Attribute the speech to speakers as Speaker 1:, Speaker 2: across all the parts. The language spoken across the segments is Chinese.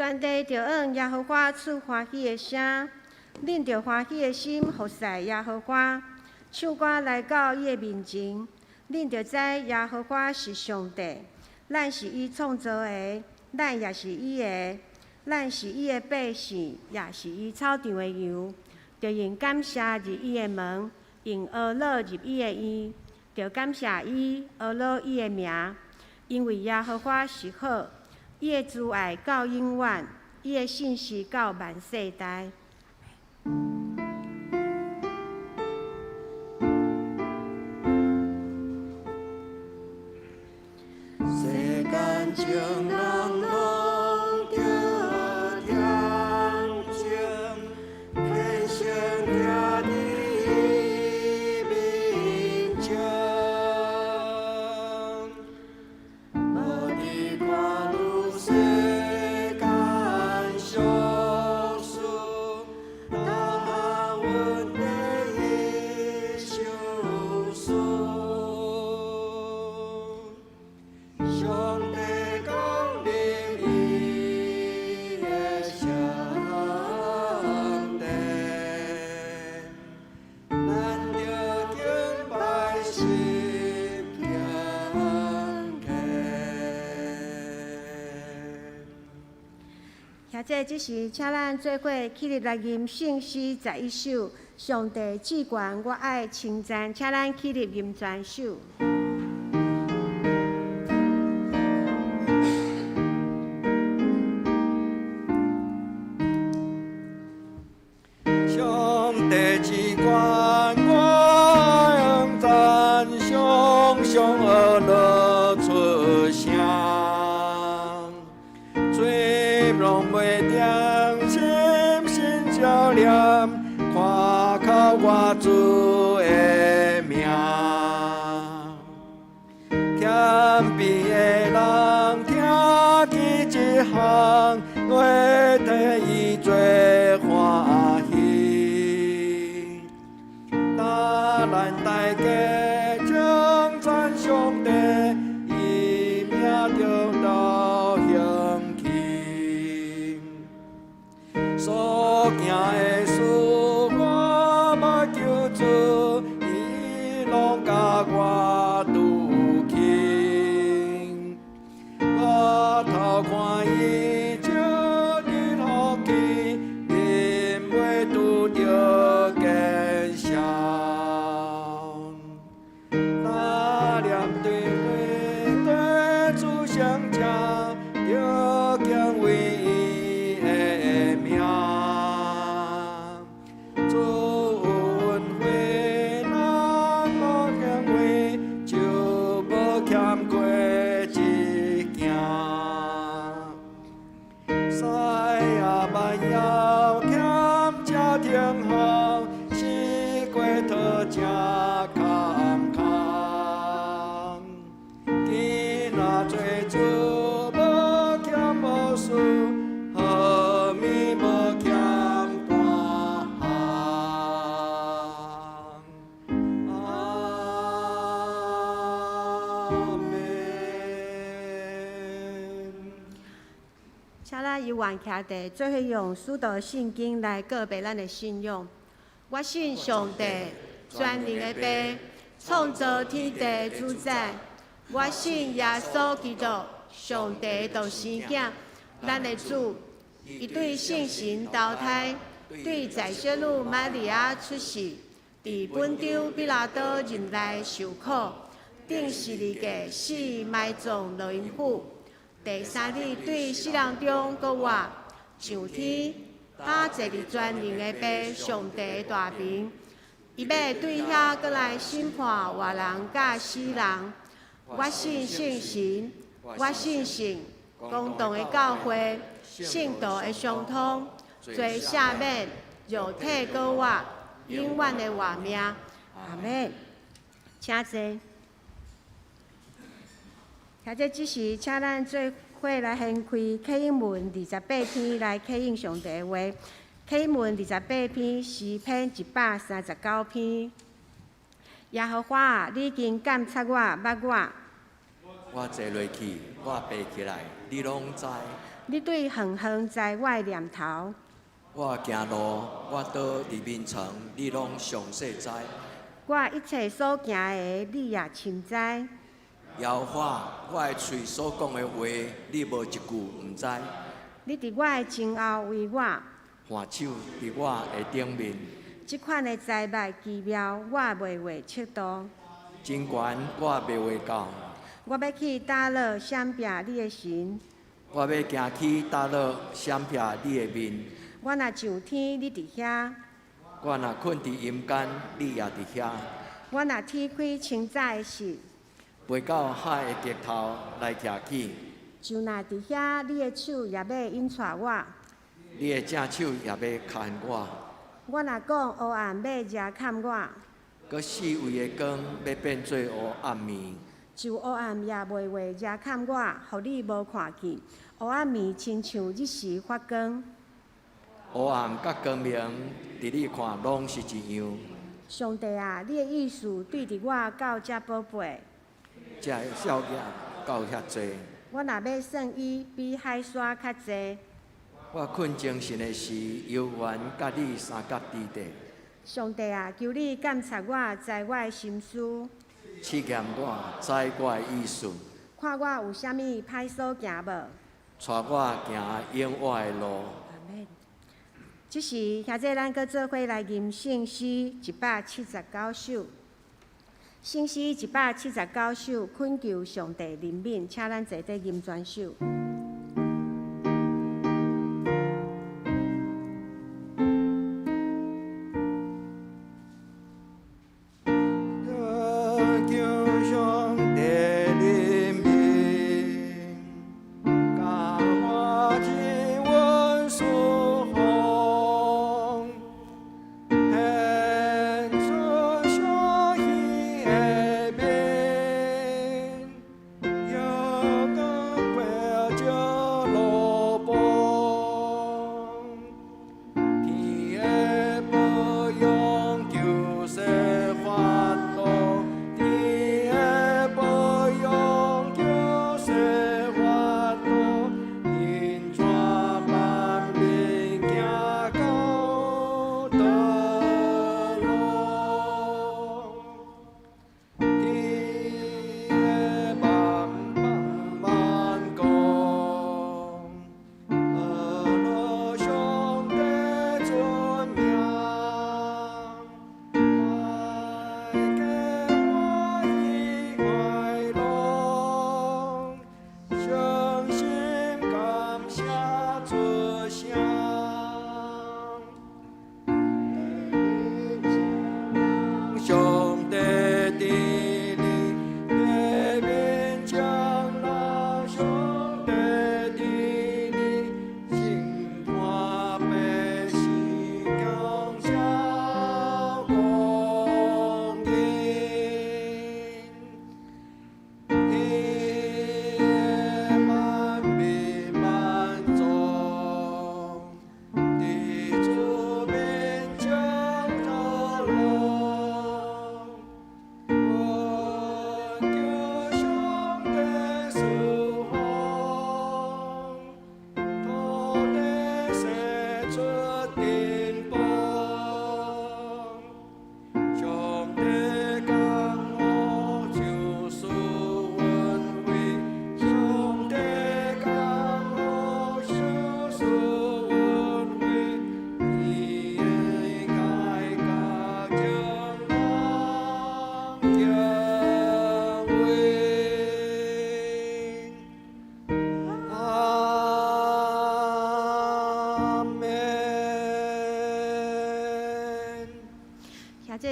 Speaker 1: 全地着按耶和华出欢喜的声，恁着欢喜的心服侍耶和华，唱歌来到伊的面前。恁着知耶和华是上帝，咱是伊创造的，咱也是伊的，咱是伊的百姓，也是伊草场的羊。着用感谢入伊的门，用呵乐入伊的院，着感谢伊，呵乐伊的名，因为耶和华是好，伊的慈爱到永远，伊的信实到万世代。
Speaker 2: 世间情人拢叫天情，天生徛伫伊面前，无伫看愈世间俗事，但行阮的伊手事。上帝降临伊的上帝，咱着敬拜心敬虔。
Speaker 1: 现在即时，请咱做伙起立来吟圣诗11首。上帝至悬，我爱称赞，请咱起立吟全首。
Speaker 2: 上帝之冠，我用赞颂上而乐出声，嘴拢袂定，心心照念，看靠我主的名。天边的人听见一项，我替伊做欢喜。但咱大家称赞上帝，伊名着到兴起。所行的事，我嘛求主，伊拢甲我拄轻。我头看伊照日福气，因袂拄着见伤。那念对话对主相称，着敬畏伊的名。主有恩惠，咱无敬畏，就无欠过一件。西亚万妖欠这天后，四过讨正空空。今仔做主无欠无输，何物无欠半项？阿门。
Speaker 1: 请咱由原徛地，做伙用使徒圣经来告白咱的信仰。我信上帝，全能的爸，创造天地的主宰。我信耶稣基督，上帝独生囝，咱的主。伊对圣神投胎，对在小女玛利亚出世，伫本丢比拉多任内受苦，顶十字架死埋葬落阴府。第三日对死人中搁活，上天，他坐伫全能的爸上帝的大名，伊要对遐搁来审判活人甲死人。我信圣神，我信圣公道的教会，圣道的相通，做赦免，肉体搁活，永远的活命。阿门。请坐。现在即时，请咱做伙来掀开启应文28篇，来启应上帝的话。启应文28篇，诗篇139篇。耶和华啊，你已经监察我、捌我。
Speaker 2: 我坐落去，我爬起来，你拢知。
Speaker 1: 你对远远在我的念头。
Speaker 2: 我行路，我倒伫面床，你拢详细知。
Speaker 1: 我一切所行的，你也清知。
Speaker 2: 妖法，我的喙所讲的话，你无一句毋知。
Speaker 1: 你伫我的前后为我，
Speaker 2: 换手伫我的顶面，
Speaker 1: 即款的财物奇妙，我袂话测度。
Speaker 2: 真悬我袂话到。
Speaker 1: 我要去打扰闪避你的神，
Speaker 2: 我要行去打扰闪避你的面。
Speaker 1: 我若上天，你伫遐；
Speaker 2: 我若困伫阴间，你也伫遐。
Speaker 1: 我若天开清早的时，
Speaker 2: 飞到海的尽头来徛起。
Speaker 1: 就若伫遐，你的手也要引带我。
Speaker 2: 你的正手也要牵我。
Speaker 1: 我若讲黑暗要遮砍我，
Speaker 2: 搁四围的光要变做黑暗暝。
Speaker 1: 就黑暗也袂话遮砍我，互你无看见。黑暗暝亲像日时发光。
Speaker 2: 黑暗甲光明，伫你看拢是一样。
Speaker 1: 上帝啊，你的意思对伫我到遮宝贝。
Speaker 2: 这少爷到遐济，
Speaker 1: 我若要算伊，比海沙较济。
Speaker 2: 我困精神的时，犹原甲你三角之地。
Speaker 1: 上帝啊，求你监察我，知我的心思，
Speaker 2: 试验我，知我的意思，
Speaker 1: 看我有啥物歹所行无。
Speaker 2: 带我行永远的路。
Speaker 1: 阿免。即时，现在咱搁做伙来吟圣诗179首。圣诗179首，恳求上帝怜悯，请咱坐底吟全首。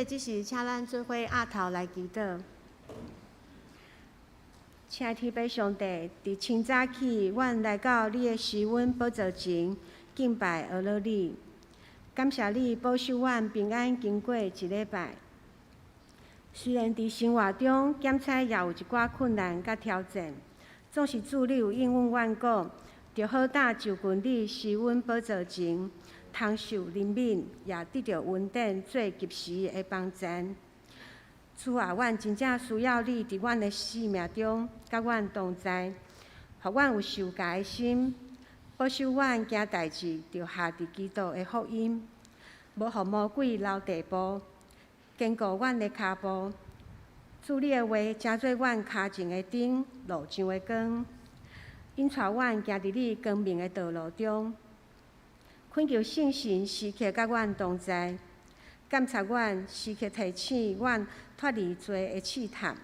Speaker 1: 即时，请咱做伙压头来祈祷。请天父上帝，伫清早起，阮来到你的施恩宝座前，敬拜阿罗你。感谢你保守阮平安经过一礼拜。虽然伫生活中检测也有一寡困难甲挑战，总是主你有应允阮讲，着好胆就近你施恩宝座前。通受怜悯，也得到稳定，做及时的帮助。主啊，阮真正需要你伫阮的生命中，甲阮同在，互阮有受教的心，保守阮行代志，就下伫基督的福音，无互魔鬼留地步，坚固阮的骹步。主你的话正做阮骹前的灯，路上的光，引带阮行伫你光明的道路中。恳求圣神时刻甲阮同在，监察阮，时刻提醒阮脱离罪的试探，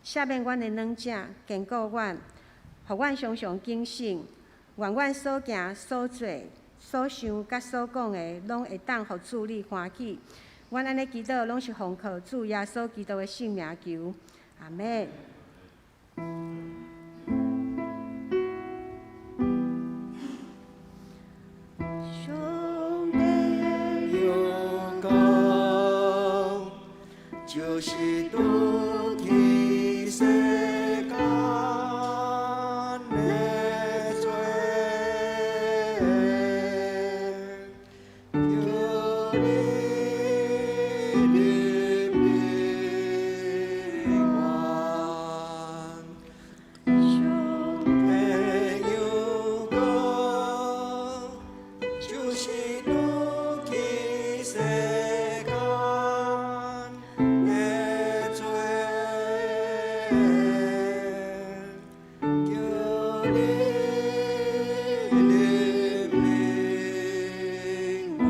Speaker 1: 赦免阮的软者，坚固阮，互阮常常警醒，愿阮所行所做、所想甲所讲的，拢会当互主你欢喜。阮安尼祈祷，拢是奉靠主耶稣基督的圣名求，阿门。兄弟
Speaker 2: 有功，就是拄起世间的罪，求你怜悯我。兄弟有功，就是拄起世间的罪，求你怜悯我。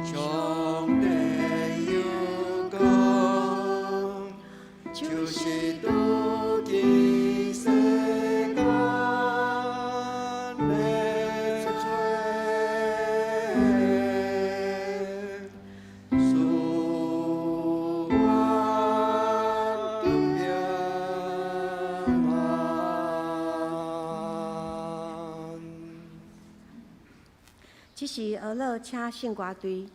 Speaker 2: 兄弟有功，就是拄起世间的罪，使我平安。
Speaker 1: 这是俄勒请圣歌队。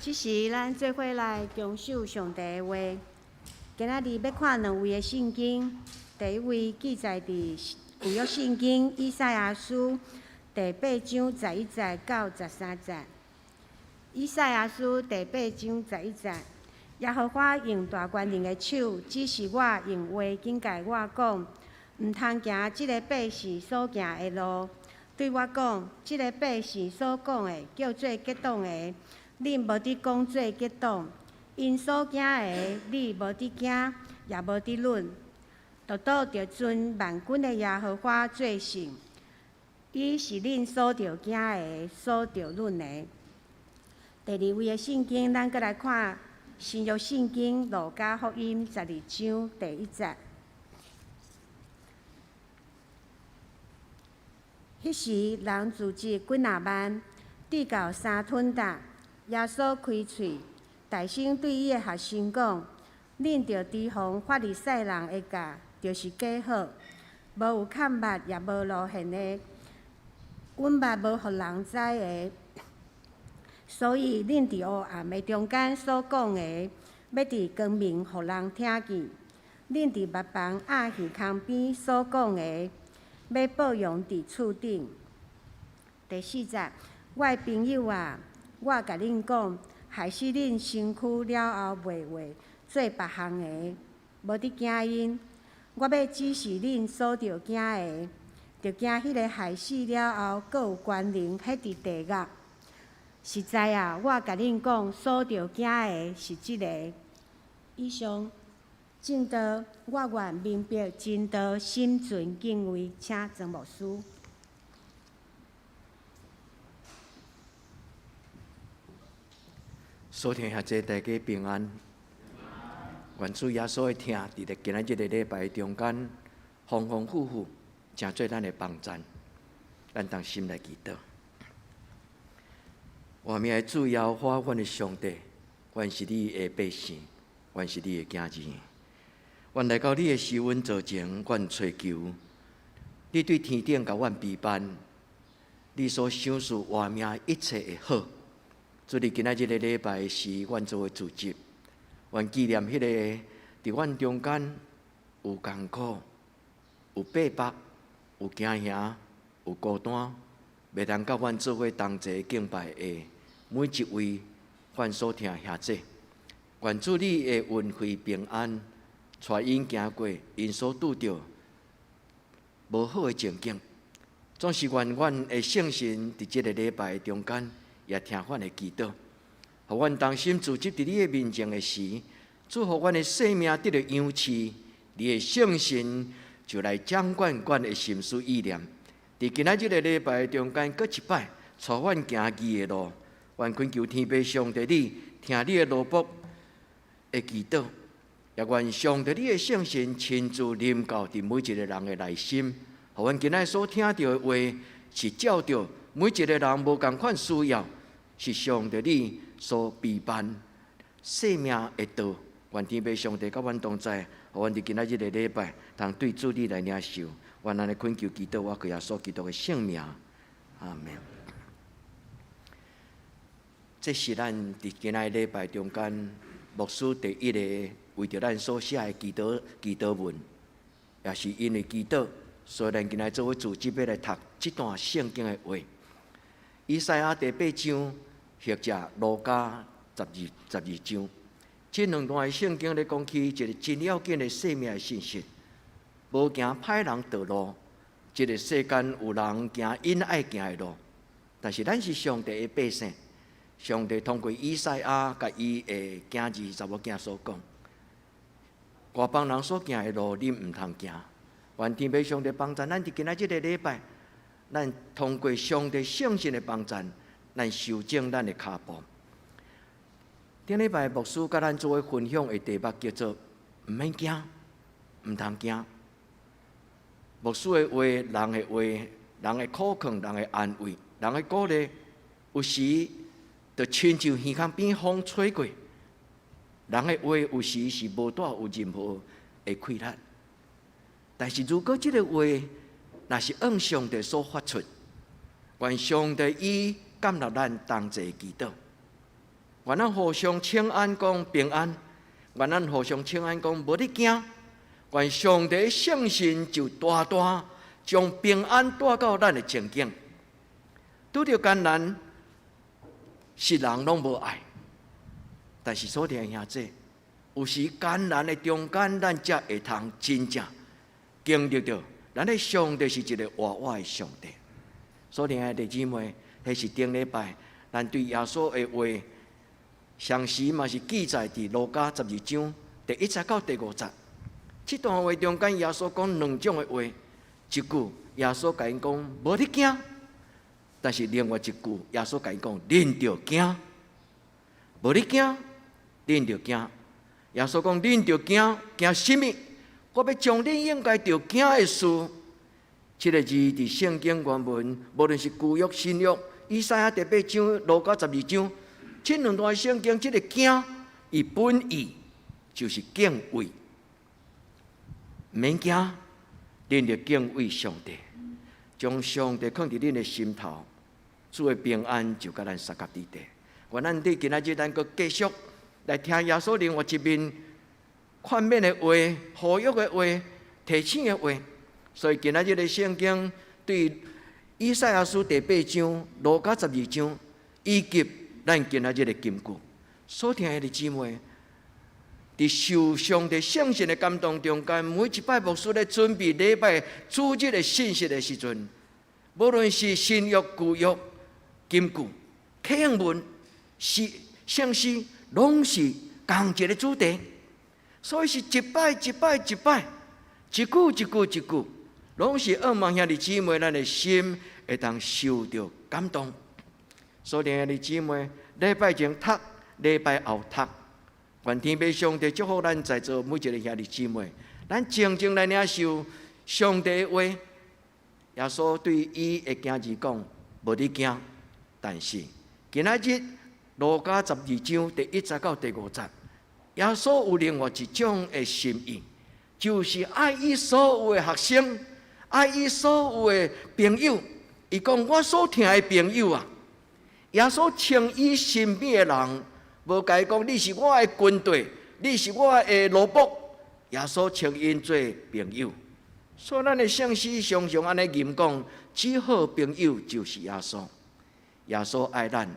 Speaker 1: 即时咱做伙来重守上帝的话。今仔日要看两位的圣经，第一位记载伫旧约圣经以赛亚书第8章11节到13节。以赛亚书第8章11节，耶和华用大权能的手指示我，用话警戒我讲，毋通行即个百姓所行的路。对我讲，即个百姓所讲的叫做结党的，恁无伫讲做结党；因所惊的，你无伫惊，也无伫论。独独着尊万军的耶和华做神，伊是恁所着惊的，所着论的。第二位的圣经，咱搁来看新约圣经路加福音12章第1节。迄时，人组织几若万，直到3吨担。耶稣开喙，大声对伊的学生讲：“恁着提防法利赛人的教，就是假好，无有看目，也无露馅的，阮目无互人知的。所以恁伫黑暗的中间所讲的，要伫光明互人听见；恁伫密房暗耳空边所讲的，要报扬伫厝顶。”第4节，我的朋友啊，我甲恁讲，害死恁身躯了后袂话做别项的，无伫惊因。我要指示恁所着惊的，着惊迄个害死了后，阁有权能迄伫地狱。实在啊，我甲恁讲，所着惊的是即个。以上正道，我愿明白真道，心存敬畏，请曾牧师。
Speaker 3: 所听下这大家平安。愿主耶稣的听，伫咧今仔日的礼拜中间，丰丰富富，成做咱的帮赞。咱当心来祈祷。我名的主耶和华，阮的上帝，阮是你的百姓，阮是你的囝儿。阮来到你的施恩座前，阮祈求你对天顶甲阮陪伴，你所想事活命一切的好。主，你今仔日的礼拜是阮做的主职，阮纪念迄个伫阮中间有艰苦、有逼迫、有惊吓、有孤单，袂通甲阮做伙同齐敬拜的每一位阮所听兄弟。愿主你的运费平安，带因行过因所拄着无好的情景，总是愿阮的圣神伫即个礼拜中间。也听阮的祈祷，互阮当心自执伫你的面前的时，祝福阮的生命得到养赐。你的圣神就来掌管阮的心思意念。伫今仔日的礼拜中间，搁一摆带阮行义的路。愿恳求天父上帝你听你的奴仆的祈祷，也愿上帝你的圣神亲自临到伫每一个人的内心，互阮今仔所听到的话是照着每一个人无共款需要。是上帝你所陪伴生命的道，愿天父上帝甲阮同在，互阮伫今仔日的礼拜，通对主你来领受。愿安尼恳求祈祷，我靠耶稣基督的圣名，阿门。这是咱伫今仔礼拜中间，牧师第一个为着咱所写的祈祷文，也是因为祈祷，所以咱今仔做伙组织要来读这段圣经的话。以赛亚第8章，或者路加12章，这两段圣经咧讲起一个真要紧的生命的信息。无行歹人道路，这个世间有人行因爱行的路，但是咱是上帝的百姓，上帝通过以赛亚甲伊的囝儿查某囝所讲，外邦人所行的路，你毋通行。愿天父上帝帮助咱伫今仔日个礼拜。咱通过上帝圣神的帮助，咱修正咱的脚步。顶礼拜牧师甲咱做伙分享的题目叫做“毋免惊，毋通惊”。牧师的话、人的话、人的苦劝、人的安慰、人的鼓励，有时就亲像耳孔边风吹过。人的话有时是无带有任何的困难，但是如果这个话，若是按上帝所发出，愿上帝以感纳咱同齐祈祷。愿咱互相请安，讲平安；愿咱互相请安，讲无得惊。愿上帝圣神就大大将平安带到咱的情境。拄着艰难，世人拢无爱，但是所听兄弟，有时艰难的中间，咱才会通真正经历到，咱的上帝是一个活活的上帝。所听兄弟姊妹，迄是顶礼拜咱对耶稣的话，详时嘛是记载伫路加12章第1节到第5节。这段话中间，耶稣讲2种的话，一句耶稣甲因讲无得惊，但是另外一句耶稣甲因讲恁着惊，无得惊，恁着惊。耶稣讲恁着惊，惊什么？我要将恁应该着惊的事。这个字伫圣经原文，无论是旧约、新约，以赛亚第8章、路加12章，这两段圣经，这个惊，伊本意就是敬畏。免惊，恁着敬畏上帝，将上帝放伫恁的心头，主的平安就甲咱三甲伫地。愿咱对今仔日咱阁继续来听耶稣另外一面宽勉的话、呼吁的话、提醒的话。所以今仔日的圣经对以赛亚书第8章、路加12章，以及咱今仔日的金句，所听的姊妹。伫受上帝圣神的感动中间，每一摆牧师咧准备礼拜主日的信息的时阵，无论是新约、旧约、金句、启示文、圣诗，拢是同一个主题。所以是一摆一摆一摆，一句一句一句，拢是仰望兄弟姊妹咱的心会当受到感动。所以兄弟姊妹，礼拜前读，礼拜后读。愿天父上帝祝福咱在座每一个兄弟姊妹，咱静静来领受上帝的话。耶稣对伊的囝儿讲：无你惊，但是今仔日路加12章第1节到第5节，耶稣有另外一种的心意，就是爱伊所有的学生，爱伊所有的朋友。伊讲：我所疼的朋友啊，耶稣称伊身边的人。无甲伊讲，你是我的军队，你是我的萝卜。耶稣称因做朋友，所以咱的圣诗常常安尼吟讲：只好朋友就是耶稣。耶稣爱咱，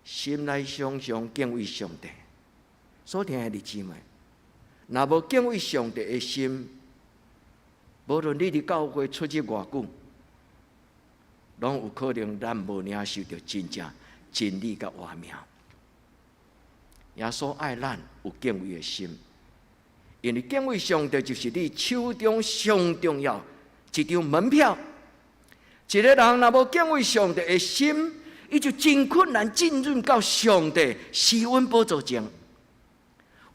Speaker 3: 心内常常敬畏上帝。所听的姊妹，若无敬畏上帝的心，无论你伫教会出去偌久，拢有可能咱无领受到真正真理甲活命。耶稣爱咱有敬畏的心，因为敬畏上帝就是你手中上重要一张门票。一个人若无敬畏上帝的心，伊就真困难进入到上帝施恩宝座前。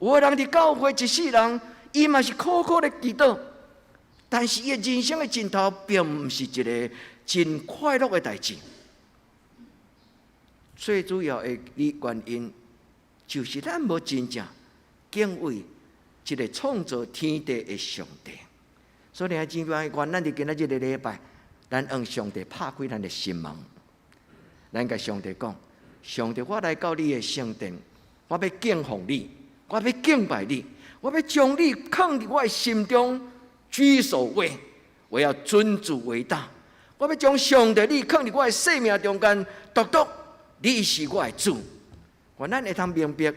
Speaker 3: 有的人伫教会一世人，伊嘛是苦苦的祈祷，但是伊人生的尽头并毋是一个真快乐的代志。最主要的原因，就是咱无真正敬畏一个创造天地的上帝。所以弟兄姊妹，愿咱伫今仔日的礼拜，咱向上帝拍开咱的心门，咱甲上帝讲：上帝，我来到你的圣殿，我要敬奉你，我要敬拜你，我要将你放伫我的心中居首位，我要尊主为大。我要将上帝你放伫我的生命中间，独独你是我的主。愿咱会通明白，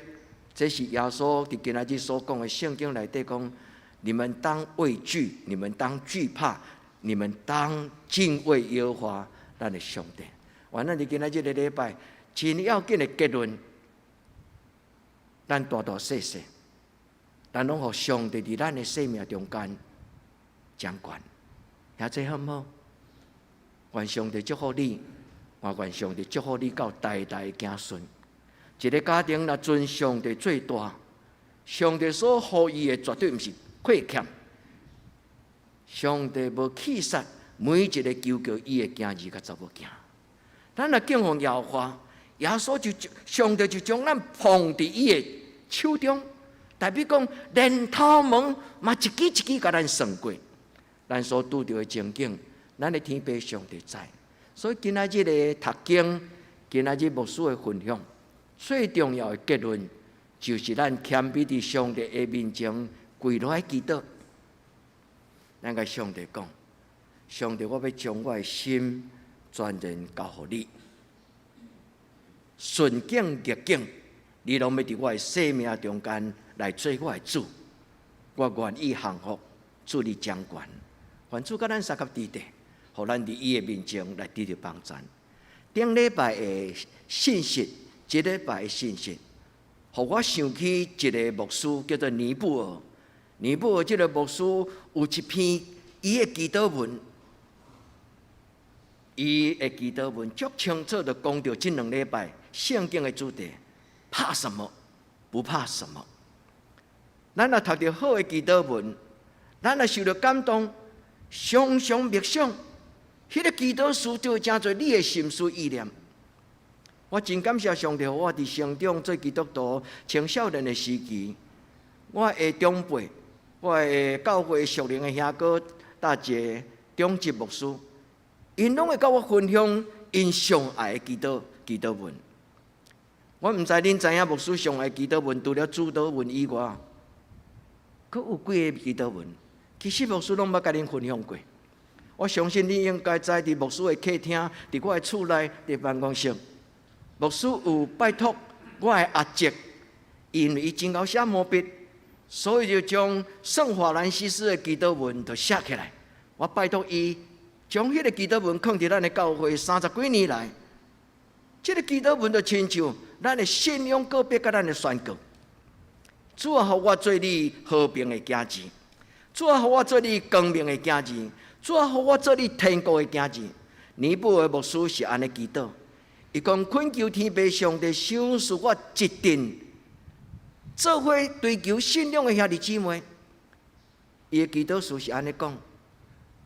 Speaker 3: 这是耶稣伫今仔日所讲的圣经内底讲：你们当畏惧，你们当惧怕，你们当敬畏耶和华咱的上帝。愿咱伫今仔日的礼拜，真要紧的结论，咱大大细细，咱拢互上帝伫咱的生命中间掌管，也这好唔好？愿上帝祝福你，也愿上帝祝福你到代代子孙。一个家庭若尊上帝最大，上帝所予伊的绝对毋是亏欠。上帝无弃杀每一个求告伊的囝儿甲查某囝。咱若敬奉耶和华，耶稣上帝就将咱放伫伊的手中，代表讲连头毛嘛一支一支甲咱算过。咱所拄着的情景，咱的天父上帝知。所以今仔日的读经，今仔日牧师的分享，最重要的结论，就是咱谦卑伫上帝的面前跪落来祈祷。咱甲上帝讲：上帝，我要将我的心全然交予你，顺境逆境，你拢要伫我的生命中间来做我的主。我愿意降服，主你掌权。愿主甲咱三甲伫地，互咱伫伊的面前来得到帮助。顶礼拜的信息，一礼拜的信息，互我想起一个牧师叫做尼布尔。尼布尔这个牧师有一篇伊的祈祷文，伊的祈祷文足清楚地讲到这2礼拜圣经的主题：怕什么？不怕什么。咱若读到好的祈祷文，咱若受到感动，常常默想，迄个祈祷词就会成做你的心思意念。我真感谢上帝，我伫成长做基督徒青少年的时期，我的长辈，我的教会属灵的兄哥、大姐、中级牧师，因拢会甲我分享因上爱的祈祷文。我毋知恁知影牧师上爱祈祷文，除了主祷文以外，佫有几个祈祷文，其实牧师拢捌甲恁分享过。我相信你应该知，伫牧师的客厅，伫我的厝内，伫办公室，牧师有拜托我的阿姐，因为伊真会写毛笔，所以就将圣法兰西斯的祈祷文就写起来。我拜托伊将迄个祈祷文放伫咱的教会30几年来，这个祈祷文就亲像咱的信仰告别甲咱的宣告。主啊，互我做你和平的镜子；主啊，互我做你光明的镜子；主啊，互我做你天国的镜子。尼布的牧师是安尼祈祷，伊讲恳求天父上帝赏赐我一定做伙追求信仰的兄弟姊妹。伊的祈祷词是安尼讲：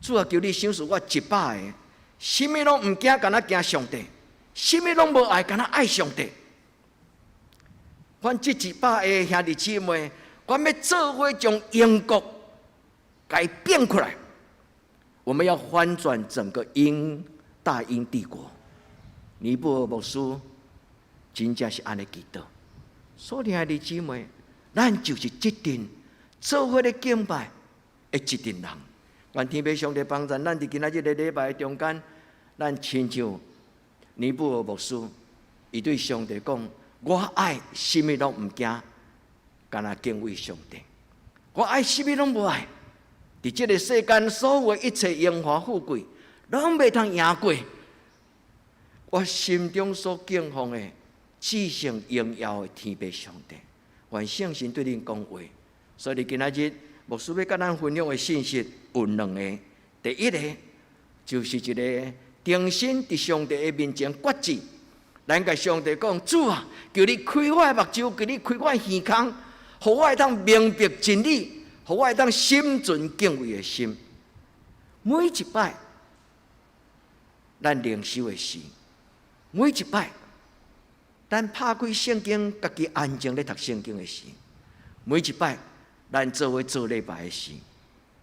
Speaker 3: 主啊，求你赏赐我100个，什么拢毋惊，敢若惊上帝；什么拢无爱，敢若爱上帝。阮这100个兄弟姊妹，阮要做伙将英国改变过来。我们要翻转整个大英帝国。尼布尔牧师真正是安尼祈祷。所以兄弟姊妹，咱就是一群做伙咧敬拜的一群人。愿天父上帝帮助咱伫今仔日的礼拜中间，咱亲像尼布尔牧师，伊对上帝讲：我爱什么拢毋惊，敢若敬畏上帝。我爱什么拢无爱。伫这个世间，所有的一切荣华富贵，拢袂通赢过我心中所敬奉的至圣荣耀的天父上帝。愿圣神对恁讲话。所以今仔日牧师要甲咱分享的信息有2个。第一个就是一个定心伫上帝的面前决志。咱甲上帝讲：主啊，求你开我的目睭，求你开我的耳孔，互我会当明白真理，互我会当心存敬畏的心。每一摆咱灵修的时，每一摆咱拍开圣经，家己安静咧读圣经的时，每一摆咱做伙做礼拜的时，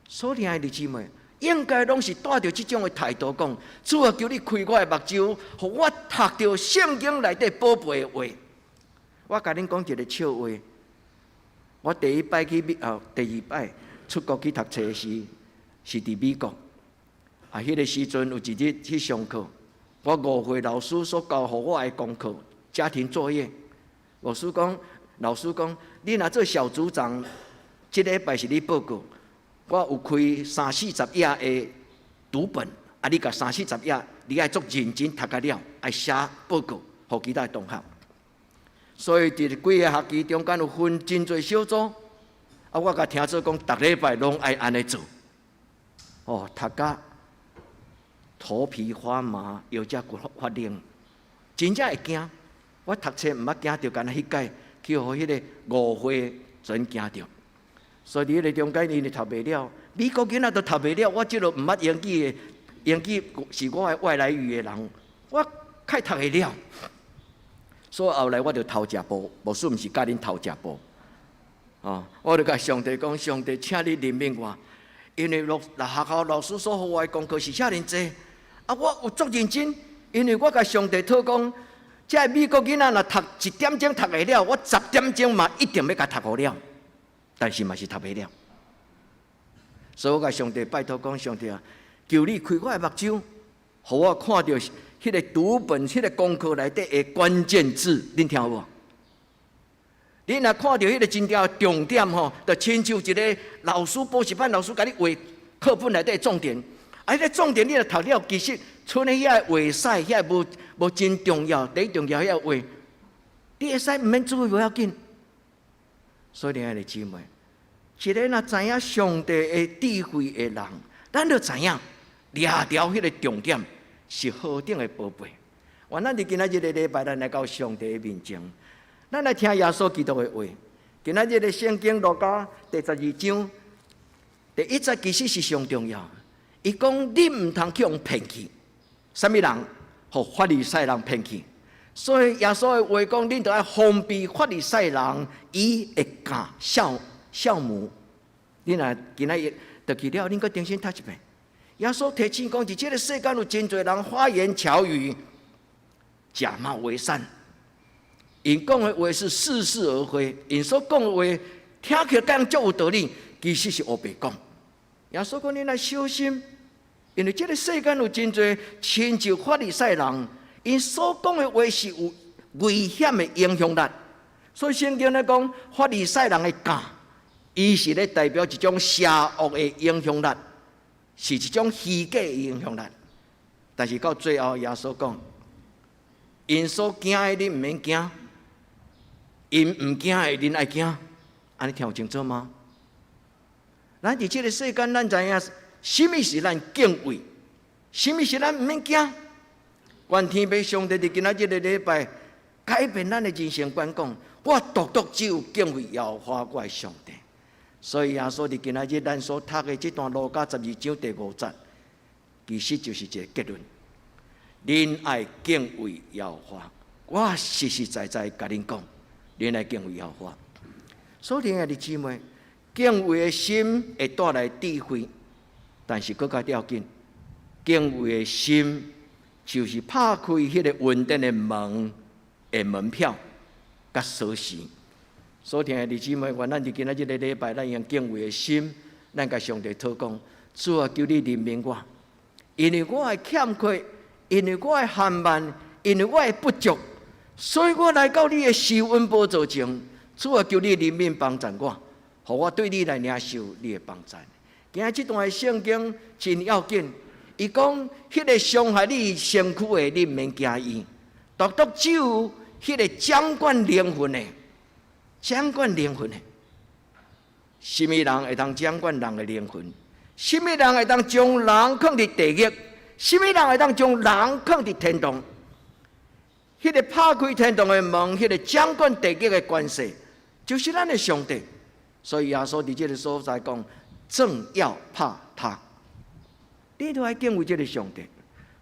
Speaker 3: 所有兄弟姊妹应该拢是带着这种的态度讲：主啊，求你开我的目睭，互我读到圣经内底宝贝的话。我甲恁讲一个笑话。我第一摆去第二摆出国去读册的时，是伫美国。迄个时阵有一日去上课，我误会老师所教互我的功课家庭作业。老师讲，你若做小组长，这礼拜是你报告。我有开30-40页的读本，你甲30-40页，你爱足认真读个了，爱写报告，互其他同学。所以伫几个学期中间有分真侪小组，我甲听做讲，逐礼拜拢爱安尼做。读甲头皮发麻，腰脊骨发冷，真正会惊。我读册毋捌惊着，干那迄届去互迄个误会全惊着。所以伫迄个中间，因为读袂了，美国囡仔都读袂了，我即落毋捌英语的，英语是我的外来语的人，我较读会了。所以后来我就偷食步，无算毋是教恁偷食步。我就甲上帝讲：上帝，请你怜悯我，因为学校老师所予我的功课是遮尔济，我有足认真，因为我甲上帝讨讲，这美国囡仔若读1点钟读会了，我10点钟嘛一定要甲读好了，但是嘛是读不了。所以我甲上帝拜托讲，上帝啊，求你开我的目睭，互我看到迄个读本、迄个功课内底的关键字，恁听有无？你若看到迄个真正重点吼，就亲像一个老师补习班老师甲你画课本内底的重点，啊，迄个重点你若读了，其实剩的遐画屎，遐无真重要，第一重要遐画，你会使毋免注意无要紧。所以亲爱的姊妹，一个若知影上帝的智慧的人，咱就知影抓条迄个重点是何等的宝贝。原咱伫今仔日的礼拜，咱来到上帝的面前。咱来听耶稣基督的话。今仔日的圣经路加第12章第1节其实是上重要。伊讲你唔通去用骗去，什么人？互法利赛人骗去。所以耶稣的话讲，恁就要防备法利赛人，伊会教酵母。恁若今仔日读去了，恁搁重新读一遍。耶稣提醒讲，伫这个世间有真侪人花言巧语，假冒为善。因讲的话是似是而非，因所讲的话听起来敢足有道理，其实是黑白讲。耶稣讲：你来小心，因为这个世间有真侪亲像法利赛人，因所讲的话是有危险的影响力。所以圣经咧讲，法利赛人的教，伊是咧代表一种邪恶的影响力，是一种虚假的影响力。但是到最后，耶稣讲：因所惊的，你唔免惊。因唔惊的，恁爱惊，安尼听有清楚吗？咱伫这个世间，咱知影，什么是咱敬畏，什么是咱唔免惊。愿天父上帝伫今仔日的礼拜，改变咱的人生观，讲我独独只有敬畏耶和华我的上帝。所以耶稣伫今仔日咱所读的这段路加12章第5节，其实就是一个结论：恁爱敬畏耶和华，我实实在在甲恁讲。恁来敬畏耶和华，所以亲爱的姊妹，敬畏的心会带来智慧，但是更加要紧，敬畏的心就是拍开迄个稳定的门的门票甲锁匙。所以亲爱的姊妹，愿咱伫今仔日的礼拜，咱用敬畏的心，咱甲上帝祷告，主啊，求你怜悯我，因为我的欠缺，因为我的含慢，因为我的不足。所以我来到你的施恩宝座前，主啊，求你怜悯帮助我，互我对你来领受你的帮助。今仔这段的圣经真要紧，伊讲迄个伤害你身躯的，你唔免惊伊，独独只有迄个掌管灵魂的，掌管灵魂的，什么人会当掌管人的灵魂？什么人会当将人放伫地狱？什么人会当将人放伫天堂？迄个拍开天堂的门，迄个掌管地狱的关系，就是咱的上帝。所以耶稣伫这个所在讲，正要怕他。你都爱敬畏这个上帝。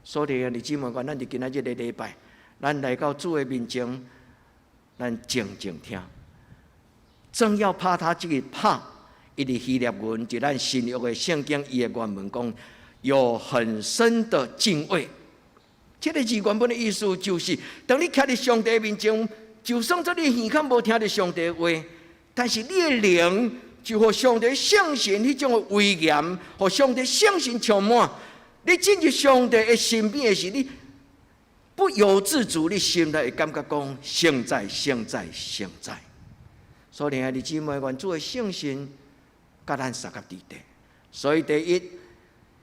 Speaker 3: 所以你姊妹讲，咱伫今仔日的礼拜，咱来到主的面前，咱静静听。正要怕他，这个怕，伊伫希腊文，就咱新约的圣经伊的原文讲，有很深的敬畏。这个字原本的意思就是，当你徛在上帝面前，就算做你耳孔无听到上帝的话，但是你的灵就互上帝相信迄种的威严，互上帝相信充满。你进入上帝的身边的时，你不由自主，你心内会感觉讲圣在，圣在，圣在。所以，爱的姊妹，愿主的圣心甲咱三个伫地。所以，第一，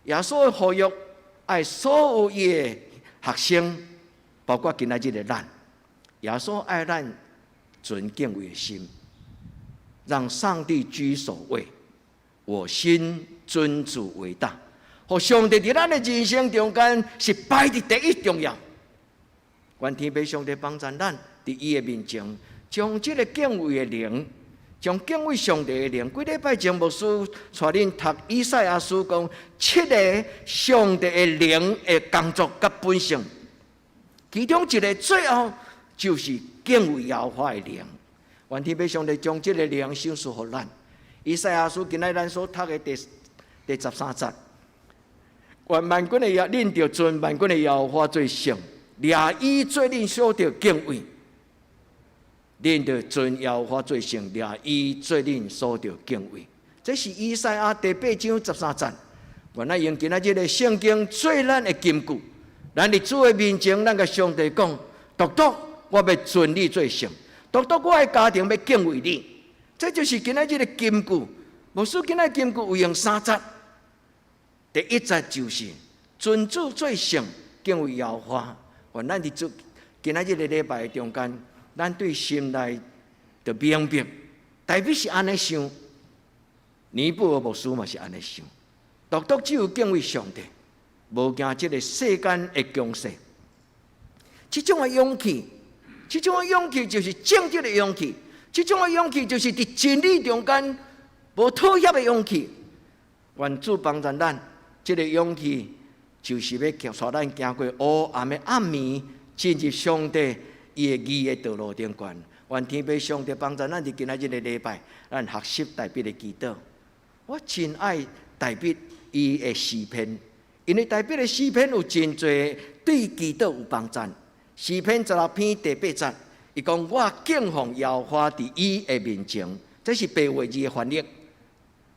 Speaker 3: 耶稣的呼吁爱所有伊的学生，包括今仔日的咱，耶稣爱咱存敬畏的心，让上帝居首位，我心尊主为大。互上帝伫咱的人生中间是摆伫第一重要。愿天父上帝帮助咱伫伊的面前，将这个敬畏的灵，将敬畏上帝的灵。几礼拜前牧师带恁读以赛亚书讲7个上帝的灵的工作甲本性，其中一个最后就是敬畏耶和华的灵。愿天父上帝将这个灵赏赐予咱。以赛亚书今仔咱所读的第13节，愿万军的耶，恁着尊万军的耶和华最圣，掠伊做恁所着敬畏，恁着尊耶和华做圣，掠伊做恁所着敬畏。这是以赛亚第8章13节。原来用今仔日的圣经做咱的金句，咱伫主的面前，咱甲上帝讲：独独我要尊你做圣，独独我的家庭要敬畏你。这就是今仔日的金句。牧师今仔金句有用3节。第1节就是尊主做圣，敬畏耶和华。原咱伫今仔日的礼拜中间，咱对心内就明白，大笔是安尼想，尼布尔牧师嘛是安尼想。独独只有敬畏上帝，无惊这个世间的强势。这种的勇气，这种的勇气就是正直的勇气，这种的勇气就是伫真理中间无妥协的勇气。愿主帮助咱，这个勇气就是要带咱行过黑暗的暗暝，进入上帝伊的义的道路顶端。愿天父上帝帮助咱伫今仔日的礼拜，咱学习大笔的祈祷。我真爱大笔伊的诗篇，因为大笔的诗篇有真侪对祈祷有帮助。诗篇16篇第8节，伊讲：我敬奉耶和华伫伊的面前，这是白话字的翻译。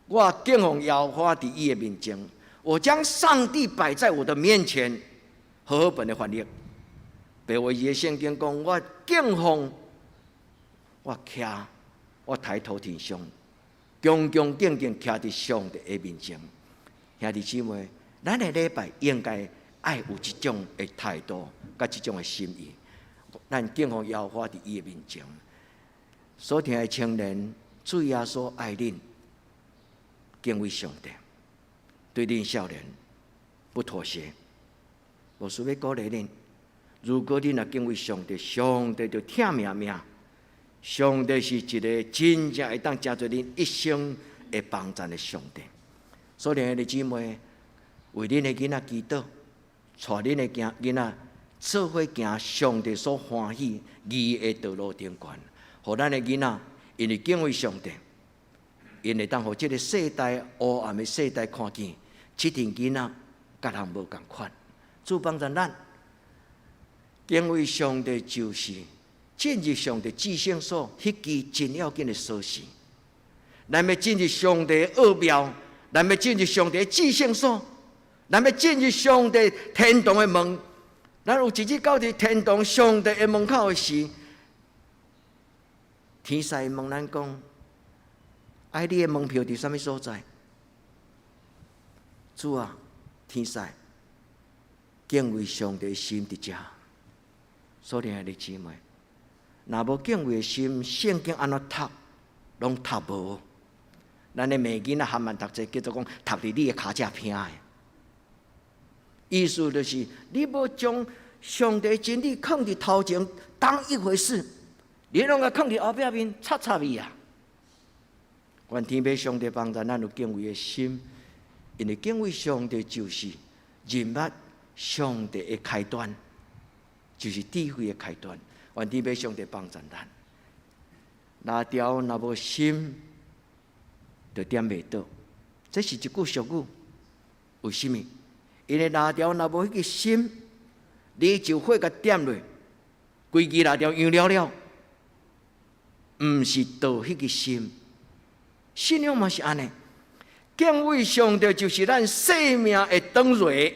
Speaker 3: 我敬奉耶和华伫伊的面前，我将上帝摆在我的面前。和合本的翻译，白话字的圣经讲：我敬奉，我徛，我抬头天上，恭恭敬敬徛伫上帝的面前。兄弟姊妹，咱的礼拜应该爱有一种的态度，甲一种的心意。咱敬奉耶和华伫伊的面前。所听的青年，主耶稣爱恁，敬畏上帝，对恁少年不妥协。我需要鼓励恁，如果恁若敬畏上帝，上帝就听命命。上帝是一个真正会当成就恁一生会帮助的上帝。所以，兄弟姊妹，为恁的囡仔祈祷，带恁的囡仔做伙行上帝所欢喜义的道路顶端，互咱的囡仔因为敬畏上帝，因会当互这个世代黑暗的世代看见，这群囡仔甲人无共款。主帮助咱，敬畏上帝就是进入上帝至圣所迄支真要紧的锁匙。咱要进入上帝的奥妙。咱要进入上帝的至圣所，咱要进入上帝天堂的门。咱有一日到伫天堂上帝的门口的时，天使问咱讲：爱你的门票伫什么所在？主啊，天使，敬畏上帝的心伫遮。所以兄弟姊妹，若无敬畏的心，圣经安怎读，拢读无。咱的美囡仔含慢读者，叫做讲读伫你的骹只偏的。意思就是，你无将上帝真理放伫头前当一回事，你拢甲放伫后壁面，插插伊啊！愿天父上帝帮助咱有敬畏的心，因为敬畏上帝就是认捌上帝的开端，就是智慧的开端。愿天父上帝帮助咱，拿条若无心。就点袂到，这是一句俗语。为什么？因为蜡条若无迄个心，你就火甲点落，规支蜡条样了了，毋是道迄个心。信仰嘛是安尼，敬畏上帝就是咱生命的灯蕊，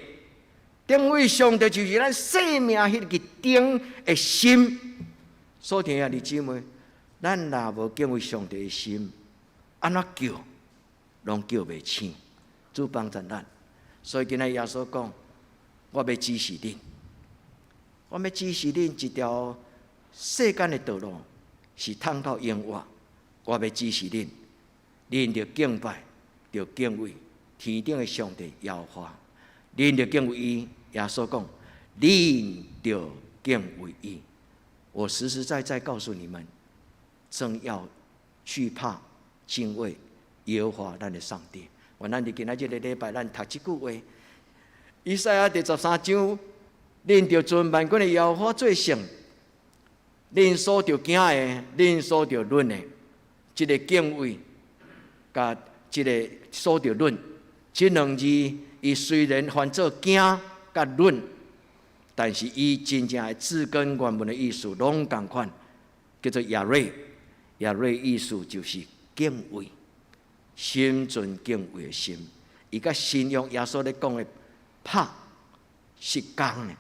Speaker 3: 敬畏上帝就是咱生命迄个灯的心。所听兄弟姊妹，咱若无敬畏上帝的心，安怎叫？拢叫袂醒，主帮助咱。所以今日耶稣讲：我要指示恁，我要指示恁一条世间的道路，是通到永远。我要指示恁，恁着敬拜，着敬畏天顶的上帝耶和华，恁着敬畏伊。耶稣讲：恁着敬畏伊。我实实在在告诉你们，正要惧怕、敬畏耶和华咱的上帝。愿咱伫今仔日的礼拜，咱读这句话：以赛亚第13章，恁着尊万军的耶和华做圣，恁所着惊的，恁所着论的，这个敬畏，甲这个所着论，这两字，伊虽然翻做惊甲论，但是伊真正的字根原文的意思拢同款，叫做亚瑞。亚瑞意思就是敬畏，心存敬畏的心。伊甲信仰耶稣咧讲的拍是讲的，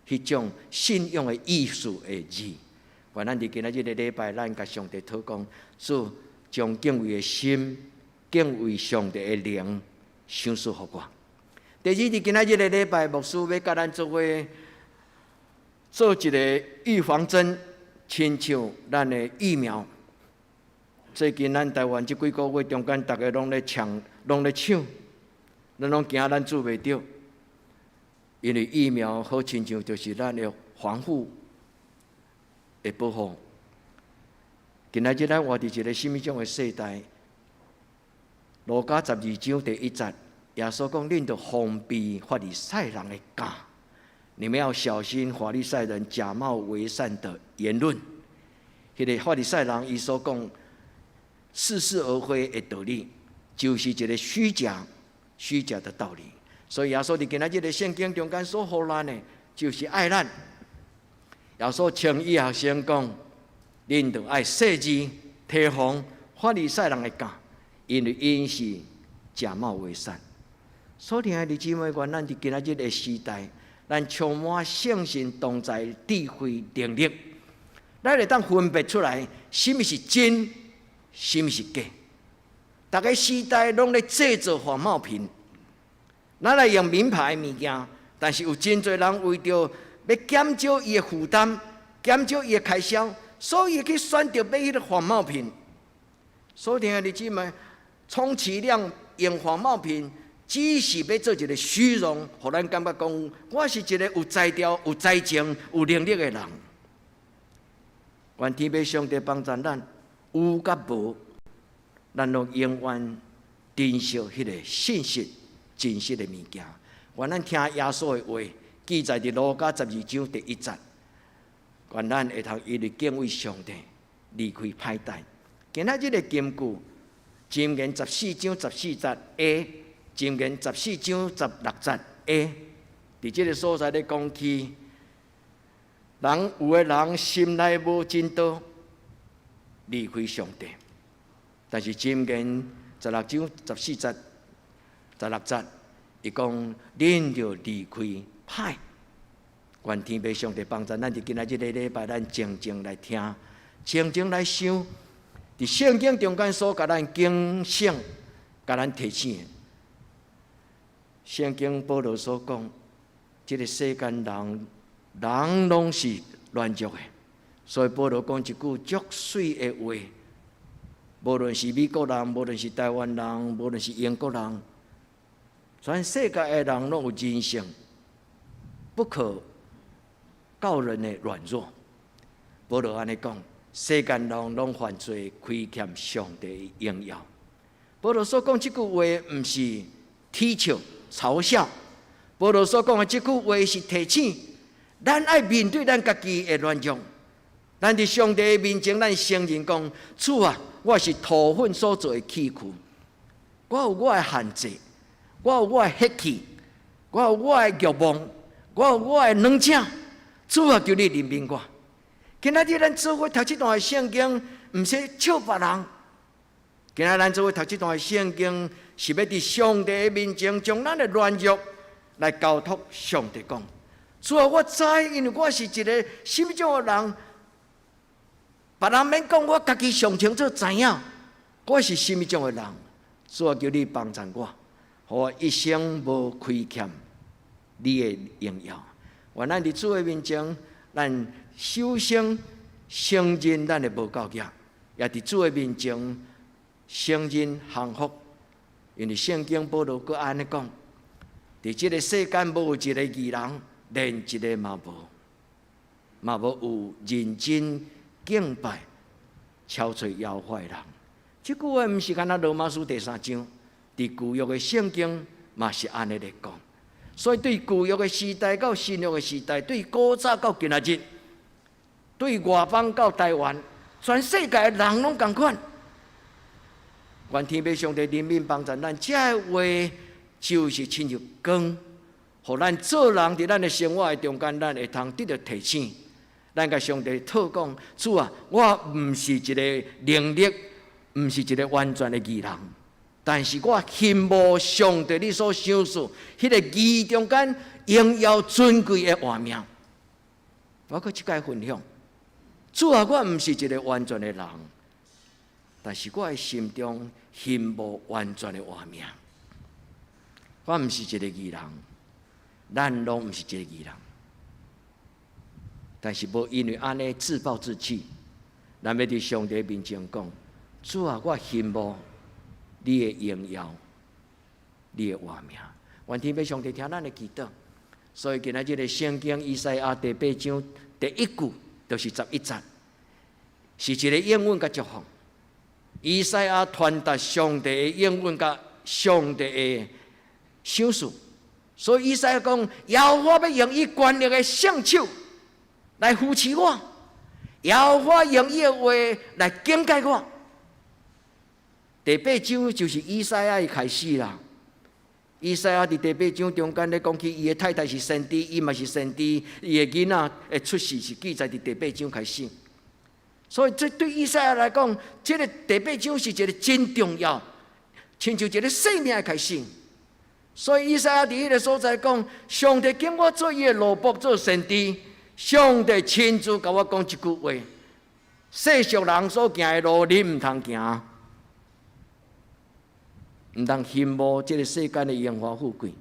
Speaker 3: 迄种信仰的意思的字。原咱伫今仔日的礼拜，咱甲上帝祷告，主将敬畏的心、敬畏上帝的灵赏赐互我。第二，伫今仔日的礼拜，牧师要甲咱做伙做一个预防针，亲像咱的疫苗。最近咱台湾这几个月中间，大家拢咧抢，拢咧抢，咱拢惊咱做袂着，因为疫苗好亲像就是咱的防护的保护。今仔日咱活伫一个什么种的世代？路加12章第1节，耶稣讲：恁着防备法利赛人的假，你们要小心法利赛人假冒为善的言论。迄个法利赛人伊所讲似是而非的道理，就是一个虚假的道理。所以耶稣伫今仔日的圣经中间所呼咱的，就是爱咱。耶稣请伊学生讲，恁着爱细致提防法利赛人的假，因为因是假冒为善。所以，弟兄姊妹，愿咱伫今仔日的时代，咱充满圣神同在、智慧、能力，咱会当分别出来，什么是真。什么是假？大家时代拢咧制造仿冒品，咱来用名牌的物件，但是有真侪人为着要减少伊的负担、减少伊的开销，所以去选择买迄个仿冒品。所以弟兄姊妹，充其量用仿冒品，只是要做一个虚荣，互咱感觉讲我是一个有才调、有才情、有能力的人。愿天父上帝帮助咱。有甲无，咱拢永远珍惜迄个信息、真实的物件。愿咱听耶稣的话，记载伫路加12章第1节。愿咱会通因为敬畏上帝，离开歹代。今仔日的金句，箴言14章14節 A， 箴言14章16節 A， 伫即個所在咧講起，人有的人心內無真道。离开上帝，但是箴言16章14節、16節，伊講恁着離開歹。願天父上帝幫助咱，伫今仔日的禮拜，咱靜靜來聽，靜靜來想，伫聖經中間所甲咱警醒、甲咱提醒。聖經保羅所講，即個世間人攏是亂俗的。所以保羅講一句足水的話，無論是美國人，無論是台灣人，無論是英國人，全世界的人攏有人性，不可告人的軟弱。保羅安尼講，世間人攏犯罪，虧欠上帝的榮耀。保羅所講這句話，唔是譏笑、嘲笑。保羅所講的這句話是提醒，咱愛面對咱家己的軟弱。咱伫上帝的面前，咱承認講：主啊，我是土粉所做的器具，我有我的限制，我有我的血氣，我有我的慾望，我有我的軟頸。主啊，求你憐憫我。今仔日咱做伙讀這段聖經，毋是笑別人。今仔咱做伙讀這段聖經，是要伫上帝的面前，將咱的軟弱來交託上帝講：主啊，我知，因為我是一個什麼種的人。別人免講，我家己上清楚知影，我是什麼種的人。主啊，求你幫助我，互我一生無虧欠你的榮耀。願咱伫主的面前，咱首先承認咱的無夠格，也伫主的面前承認幸福。因為聖經保羅閣安尼講：伫這個世間無一個義人，連一個嘛無有認真敬拜、超出妖怪的人。這句話唔是干那羅馬書第3章，伫舊約的聖經嘛是安尼來講。所以對舊約的時代到新約的時代，對古早到今仔日，對外邦到台灣，全世界的人攏同款。願天父上帝憐憫幫助咱，這話就是親像光，互咱做人伫咱的生活的中间，咱会通得到提醒。咱甲上帝讨讲，主啊，我毋是一个能力，毋是一个完全的义人，但是我羡慕上帝你所想事，迄个义中间荣耀尊贵的画面。我搁一摆分享，主啊，我毋是一个完全的人，但是我的心中羡慕完全的画面。我毋是一个义人，咱拢毋是一个义人。但是无因为安尼自暴自弃，咱要伫上帝面前讲：主啊，我羡慕你的荣耀，你的画面。愿天父上帝听咱的祈祷。所以今仔日的圣经以赛亚第8章第1句，就是11节，是一个应允甲祝福。以赛亚传达上帝的应允甲上帝的想事。所以以赛亚讲：耶和华要用伊权力的圣手来扶持我，耶和华用伊的话来警戒我。第8章就是以赛亚的开始啦。以赛亚伫第8章中间咧讲起，伊的太太是先知，伊嘛是先知，伊的囡仔的出世是记载伫第8章开始。所以这对以赛亚来讲，这个第8章是一个真重要，亲像一个生命的开始。所以以赛亚伫迄个所在讲，上帝叫我做伊的奴仆，做先知。上帝亲自甲我讲一句话：世俗人所行的路，你毋通行，毋通羡慕这个世间的荣华富贵，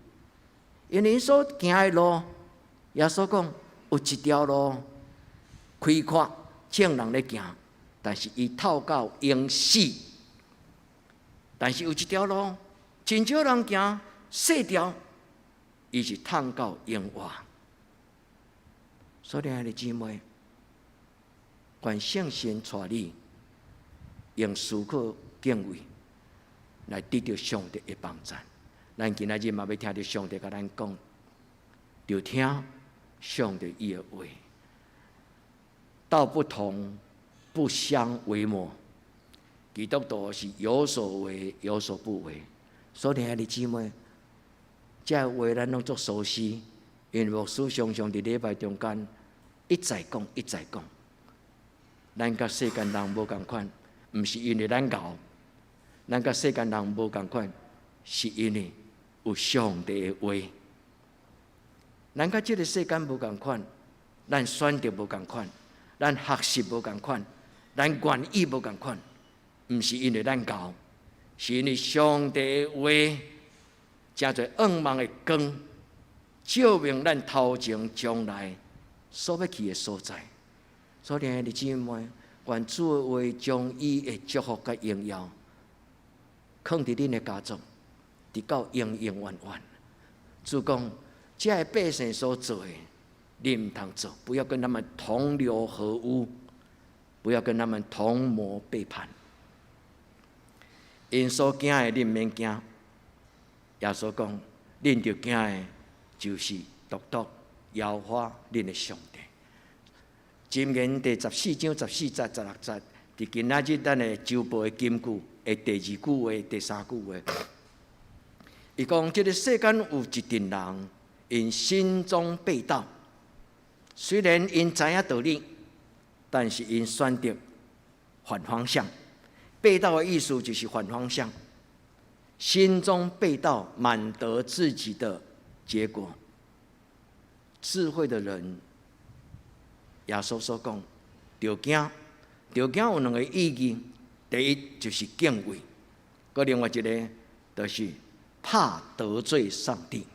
Speaker 3: 因为所行的路，耶稣讲有一条路开阔，正人咧行，但是伊透到永死；但是有一条路真少人行，细条，伊是通到永活。所以，爱的姊妹，愿圣神带你用思考敬畏来得到上帝的帮助。咱今仔日嘛要听到上帝甲咱讲，就听上帝伊的话。道不同，不相为谋。基督徒是有所为，有所不为。所以，爱的姊妹，这话咱拢作熟悉。因为牧师常常伫礼拜中间一再讲，一再讲，咱甲世间人无共款，毋是因为咱牛，咱甲世间人无共款，是因为有上帝的话。咱甲这个世间无共款，咱选择无共款，咱学习无共款，咱愿意无共款，毋是因为咱牛，是因为上帝的话，真侪暗茫的光。照明咱头前将来所要去的所在，所以，爱的姊妹，愿主的话将伊的祝福甲荣耀，放伫恁的家中，直到永永远远。主讲，这百姓所做的，你唔通做，不要跟他们同流合污，不要跟他们同谋背叛。因所惊的，恁免惊。耶稣讲，恁着惊的。就是独独耶和华恁的上帝。箴言第14章14節、16節，伫今仔日咱的周報的金句的第2句話、第3句話，伊講：這個世間有一群人，因心中背道，雖然因知影道理，但是因選擇反方向。背道的意思就是反方向，心中背道，滿得自己的结果。智慧的人，耶稣所讲，着惊，着惊有2个意义。第一就是敬畏，佮另外一个就是怕得罪上帝。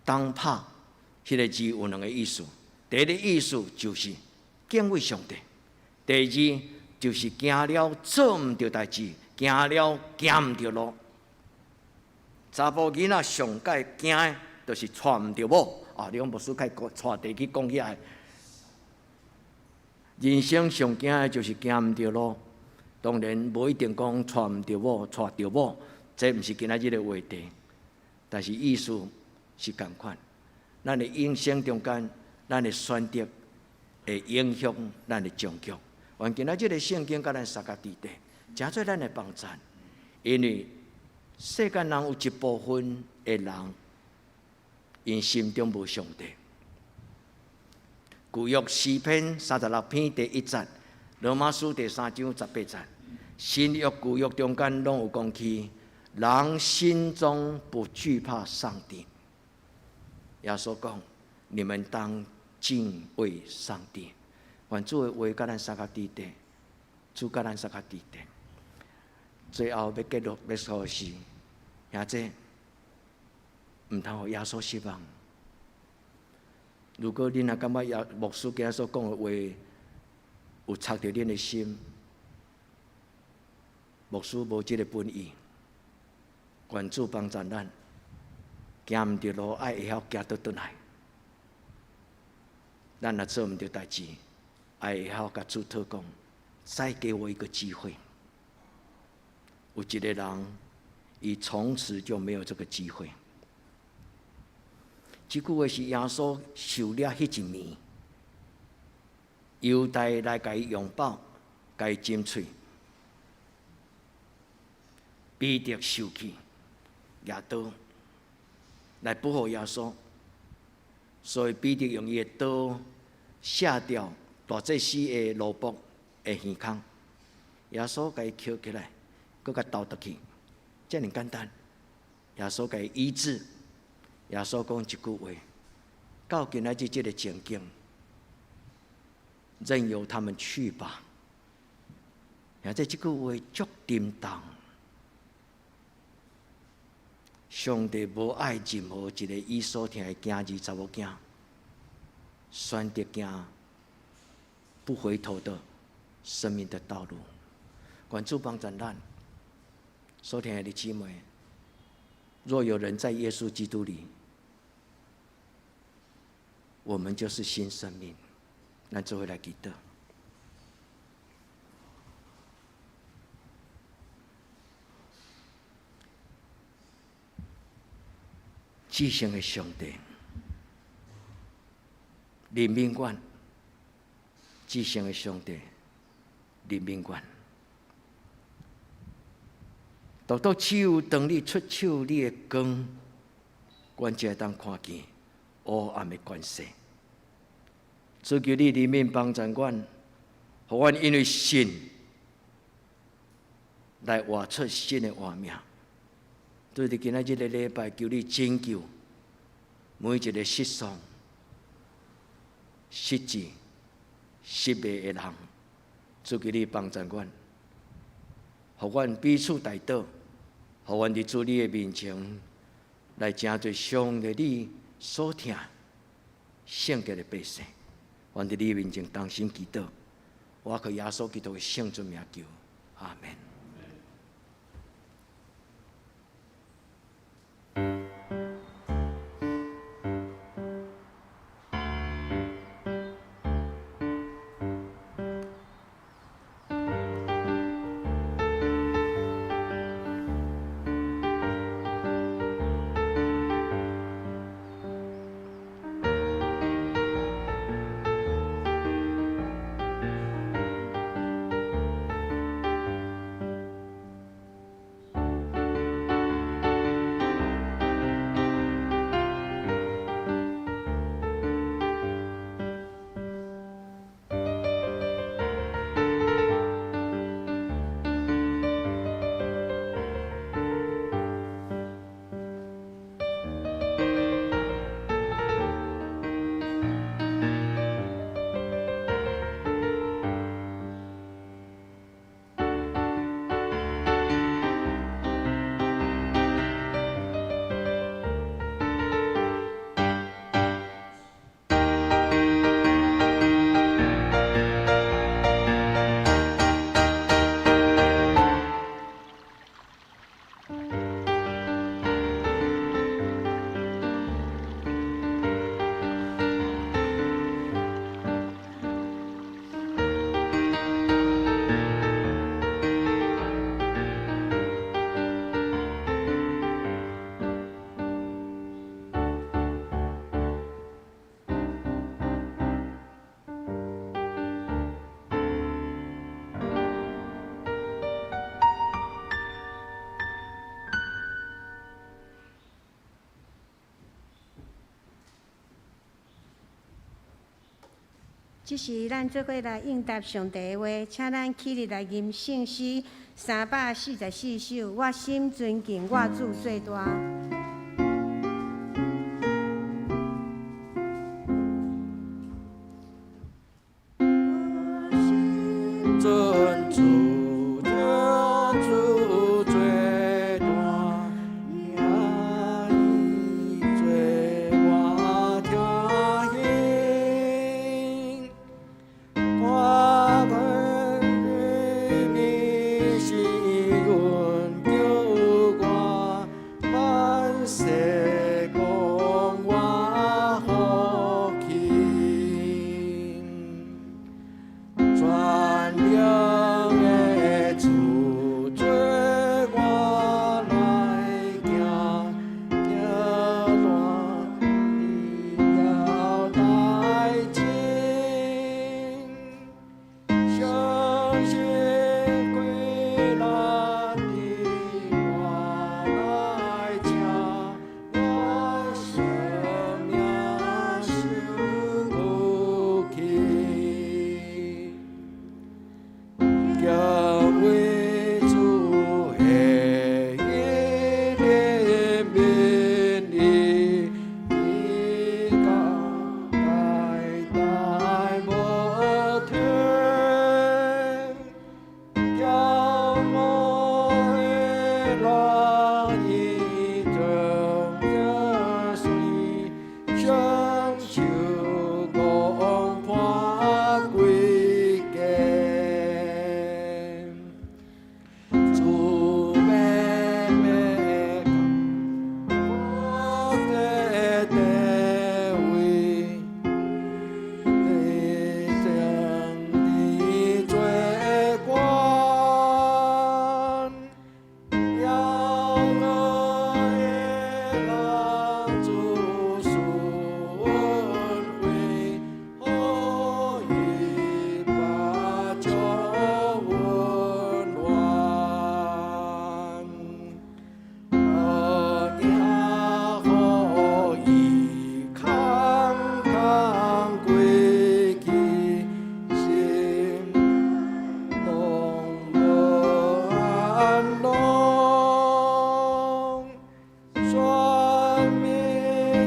Speaker 3: 当怕，迄个字有2个意思。第一个意思就是敬畏上帝；第二就是行了做唔到代志，行了行唔到路。查甫囡仔上界惊的，就是娶唔到某。你讲牧师开带地去讲遐个，人生上惊的就是行唔到路。当然无一定讲娶唔到某，娶到某，这毋是今仔日的话题。但是意思是同款。咱的人生中间，咱的选择会影响咱的终局。愿今仔日的圣经甲咱三角地带，真做咱的帮助，因为世间人有一部分的人因心中无上帝。旧约诗篇36篇第1节，罗马书第3章18节，新约旧约中间拢有讲起，人心中不惧怕上帝。耶稣讲：你们当敬畏上帝。愿主的话甲咱三角地带，主甲咱三角地带。最后要结束要说的是，兄弟，唔通互耶稣失望。如果恁也感觉牧师今日所讲的话有插着恁的心，牧师无这个本意，愿主帮助咱，行唔着路，爱会晓行倒转来。咱若做唔着代志，爱会晓甲主祷讲，再给我一个机会。有一个人，伊从此就没有这个机会。这句话是耶稣受了迄一暝，犹大来甲伊拥抱，甲伊亲嘴，彼得受气，拿刀来保护耶稣，所以彼得用伊的刀射掉大祭司的罗卜的耳孔，耶稣甲伊捡起来，搁甲倒倒去，这么简单。耶稣甲伊医治。耶稣讲一句话：到今仔日这个情景，任由他们去吧。现在这句话足沉重。上帝无爱任何一个伊所听的囝儿查某囝，选择行不回头的生命的道路。愿主帮助咱所听的姊妹，若有人在耶稣基督里，我们就是新生命。咱做伙来祈祷。至圣的上帝，怜悯阮；至圣的上帝，怜悯阮。独独只有当你出手你的光，阮才会当看见黑暗的关系。主求你怜悯帮助阮，互阮因为信来活出新的活命。对伫今仔日的礼拜，求你拯救每一个失丧、失志、失迷的人。主求你帮助阮，互阮彼此代祷，互阮伫主你的面前来成做上帝你所听圣洁的百姓。阮伫你面前当心祈祷，我靠耶稣基督的圣尊名求，阿门。
Speaker 1: 即是咱做伙来应答上帝的话，请咱起立来吟圣诗344首。我心尊敬我主最大。
Speaker 2: 尊主主最大，也以最我听行。我肯你是愿救我，万世公我福气。全量的主做我来行，行大了代志，相信归咱的我来请，我生命受苦气。敬畏主的怜悯你，你代代无停。叫我的人以正耶稣，相求共破归家。主妹妹我的地位，你将你最关，要我的人主顺位，可以把酒温暖。可以康康归去，心拢无安乐。全民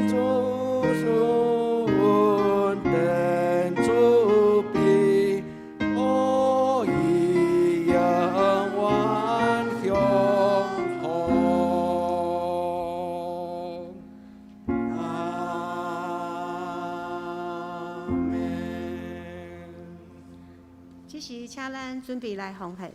Speaker 2: 主顺天主庇，可以永远享福。阿门。
Speaker 1: 即时请咱准备来奉献。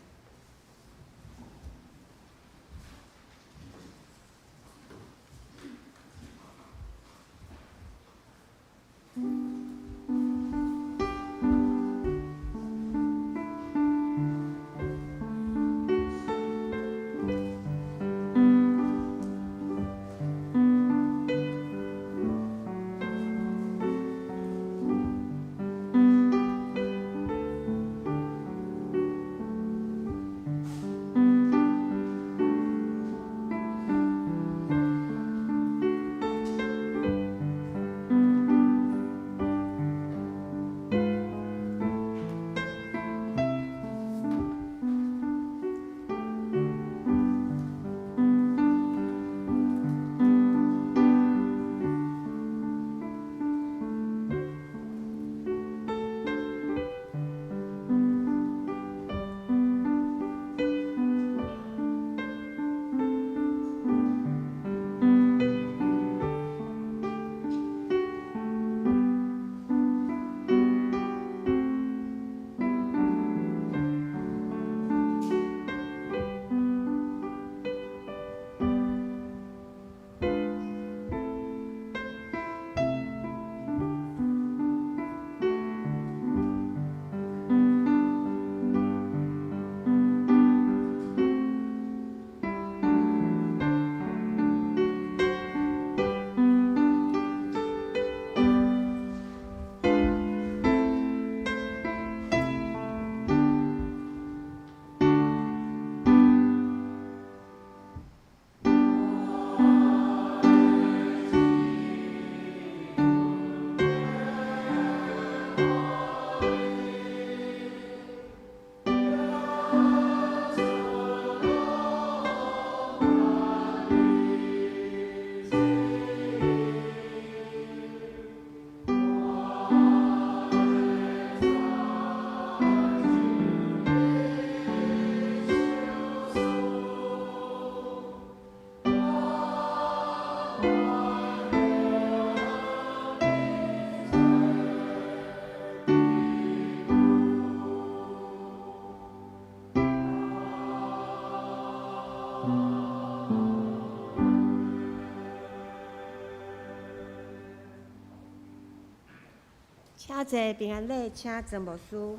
Speaker 1: 下节平安礼，请曾牧师。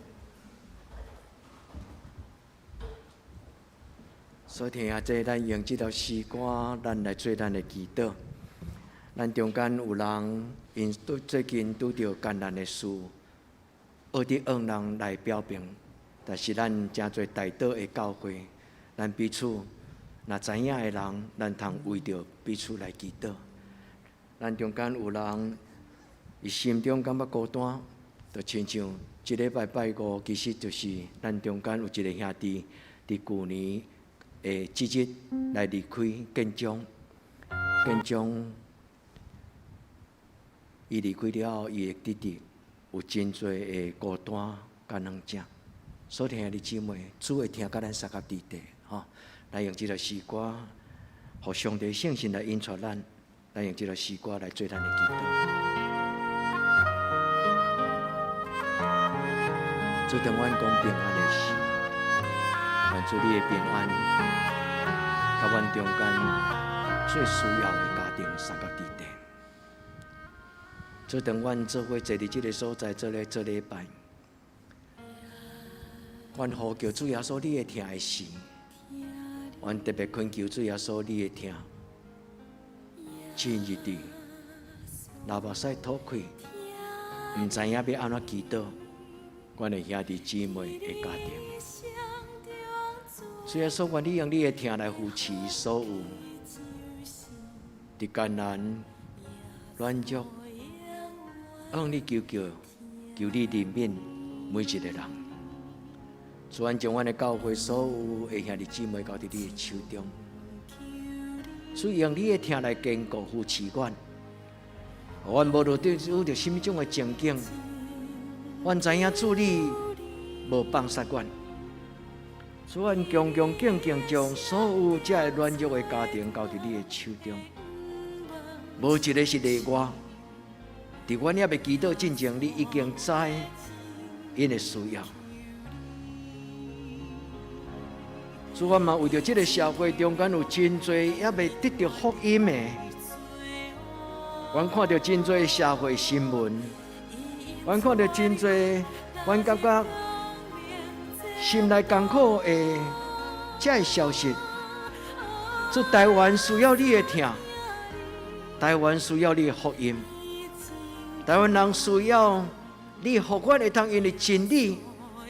Speaker 3: 所听啊，这咱用这条诗歌，咱来做咱的祈祷。咱中间有人因最近拄着艰难的事，学伫恶人来表明，但是咱真侪大道的教诲，咱彼此若知影的人，咱通为着彼此来祈祷。咱中间有人伊心中感觉孤单，就亲像一礼拜拜五，其实就是咱中间有一个兄弟伫旧年的即日来离开建中，伊离开了后，伊的弟弟有真侪的孤单甲软症。所听的姊妹，主会听甲咱三甲伫地，吼！咱用这条诗歌，互上帝圣神来引带咱，咱用这条诗歌来做咱的祈祷。主等阮讲平安的事，愿主你的平安，甲阮中间最需要的家庭三甲伫地。主等阮做伙坐伫这个所在，做礼拜。阮呼求主耶稣，你会听的事；阮特别恳求主耶稣，你会听。真日地，老目屎吐开，毋知影要安怎祈祷，阮的兄弟姊妹的家庭。主耶稣，愿你用你的听来扶持所有伫艰难、软弱，向你求你怜悯每一个人。主，愿将阮的教会所有的兄弟姊妹交伫你的手中。主，用你的听来坚固扶持阮，互阮无论有着什么种的情景，阮知影主你无放杀阮。主，阮恭恭敬敬将所有这个软弱的家庭交伫你的手中，无一个是例外。伫阮还未祈祷之前，你已经知因的需要。主，阮嘛为着这个社会中间有真侪还未得到福音的，阮看到真侪社会新闻，阮看到真侪，阮感觉心内艰苦的这消息。主，台湾需要你的听，台湾需要你的福音，台湾人需要你，互阮会通因为真理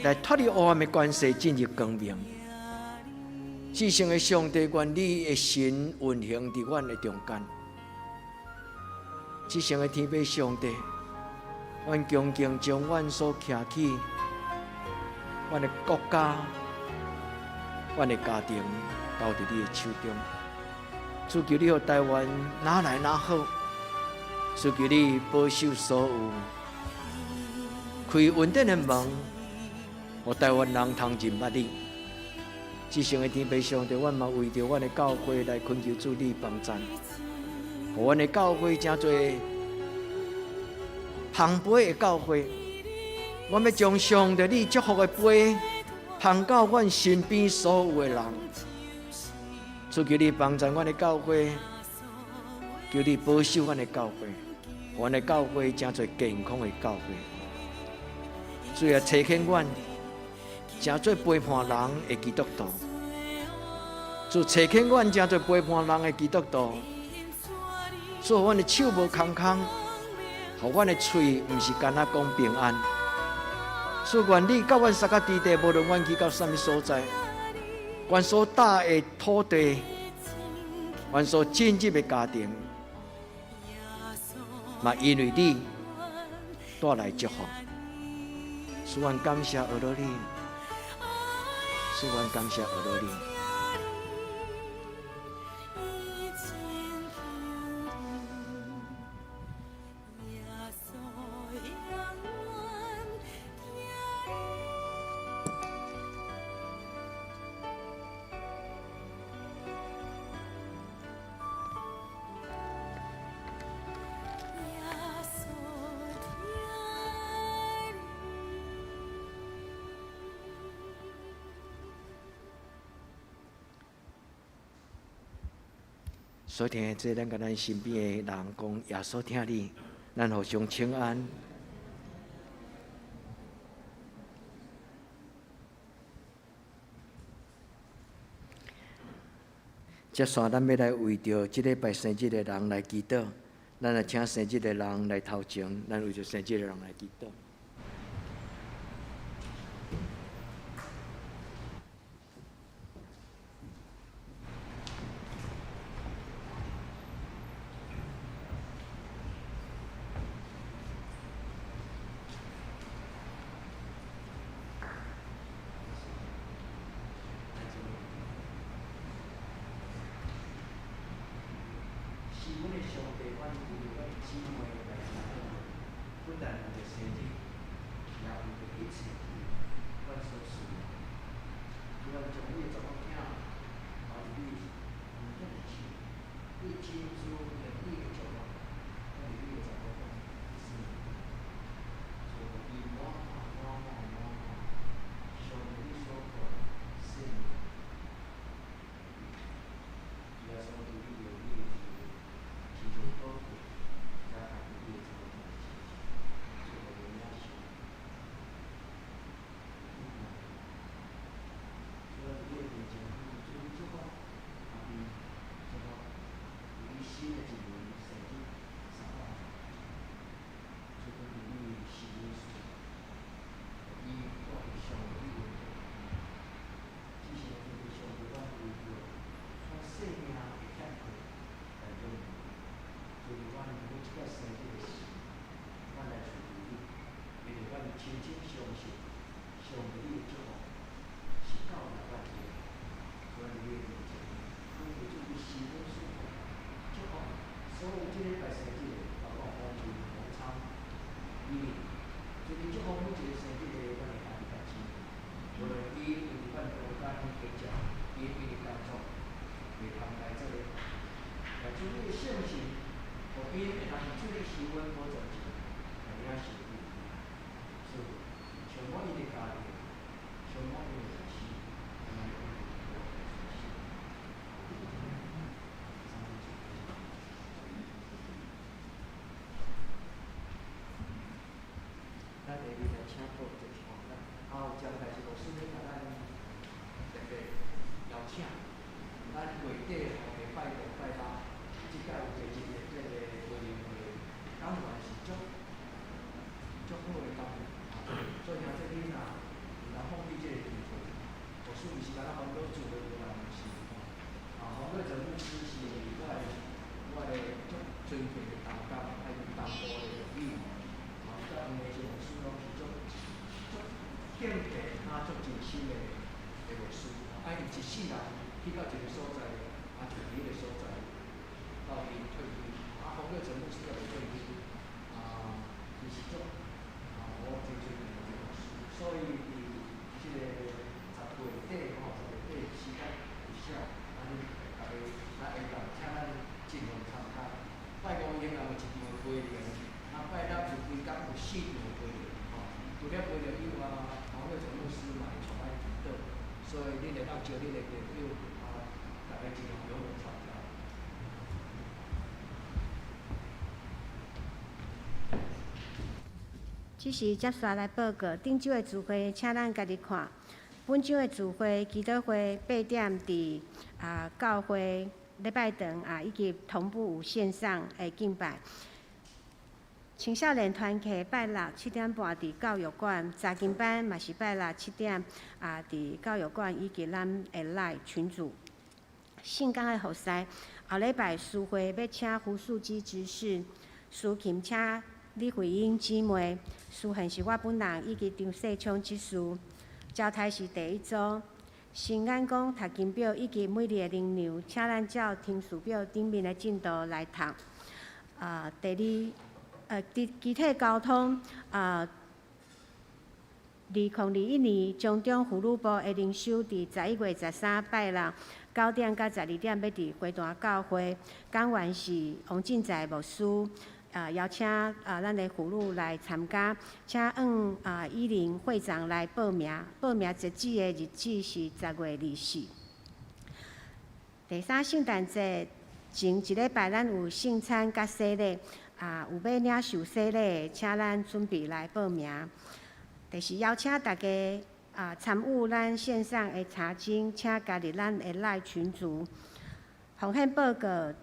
Speaker 3: 来脱离黑暗的关系，进入光明。至圣的上帝，愿你的神运行伫阮的中间。至圣的天父上帝，阮恭敬将阮所徛起，阮的国家、阮的家庭交伫你的手中。主，求你互台湾哪来哪好，主，求你保守所有开稳定的门，互台湾人通认捌你。至圣的天父上帝，阮嘛为着阮的教会来恳求主你帮赞，互阮的教会真侪澎湃的教会，阮要将上帝你祝福的杯捧到阮身边所有的人。主，求你帮赞阮的教会，求你保守阮的教会，互阮的教会真侪健康的教会。主也差遣阮。真侪陪伴人的基督徒，主差遣阮真侪陪伴人的基督徒，主，阮的手无空空，互阮的嘴毋是干那讲平安。主，愿你甲阮三甲伫地，无论阮去到什么所在，阮所搭的土地，阮所进入的家庭，嘛因为你带来祝福。主，阮感谢阿罗你。主，阮感谢阿罗你。所听的这，咱甲咱身边的人讲，耶稣听你，咱互相请安，接续咱要来为着即礼拜生日的人来祈祷，咱来请生日的人来头前，咱为着生日的人来祈祷。是阮的上帝，阮为着阮姊妹来祈祷，不但为着生日，也为着一切阮所需要。主要将你的祝福囝交入你的手，你亲自用你的祝福，用你的祝福是，所以满上帝你所做圣名，主要所对你有利的。祈求保护，加上你的祝福，最后荣耀神。主要你的面前，主你祝福，阿边祝福，你新的一年生日3万，祝福你事业顺，你带上你的，只是为着上帝，我为着我生命的欠缺来做。所以，阮每一个生日的时，阮来处理你，因为阮深深相信，上帝你的祝福是到了阮的，所以你的面前，阮为主你心中所愿祝福，所有即礼拜生日的，包括黄俊、黄昌、伊，所以祝福每一个生日的阮的家己家姊妹，无论伊为着阮中间计较，伊为着工作，袂通来做咧，来做你的信心。互因会当处理收稳保证钱，来领受你，所以充满伊的家庭，充满伊的人生，充满伊的信心。咱下面来请报就是讲，咱有将来是老师咧，甲咱特别邀请，咱月底后个拜六拜六，即届有坐一个即个会员会，感觉是足好的感觉。所以兄弟恁若有当放弃即个机会，或许是敢若黄哥做的无人是，黄哥做牧师是我的足尊敬的同工，还有东部的友谊，甲黄的这牧师拢是足敬佩，足真心的牧师，伊一世人去到一个所在，就伫迄个所在。到伊退休，黄哥做牧师也未退休，就是足，我真尊敬的牧师，所以伫即个10月底10月底时间有写，大家来会当请咱尽量参加。拜五应该有1场培灵，拜六有规工有4场培灵，除了培灵以外，黄哥做牧师嘛会带来祈祷，所以恁会当招恁的朋友，大家尽量踊跃参加。
Speaker 1: 即是接续来报告顶周的聚会，请咱家己看。本周的聚会、祈祷会8点伫教会礼拜堂以及同步有线上的敬拜。青少年团契拜六7点半伫教育馆，查经班嘛是拜六7点伫教育馆以及咱的LINE群组。圣港的服侍，后礼拜书会要请胡素基执事，苏琴请李慧英姊妹，书现是我本人以及张世昌执事。招待是第一组，新眼光读经表以及每日的灵粮，请咱照听书表顶面的进度来读。第二，集体交通2021年中中妇女部的灵修伫11月13拜六9点到12点，要伫花坛教会，讲员是王进在牧师。邀请咱的妇女来参加，请依林会长来报名。报名截止的日子是10月24。第三，圣诞节前一礼拜，咱有圣餐甲洗礼，有要领受洗礼，请咱准备来报名。第四，邀请大家参与咱线上的查经，请加入咱的LINE群组。奉献报告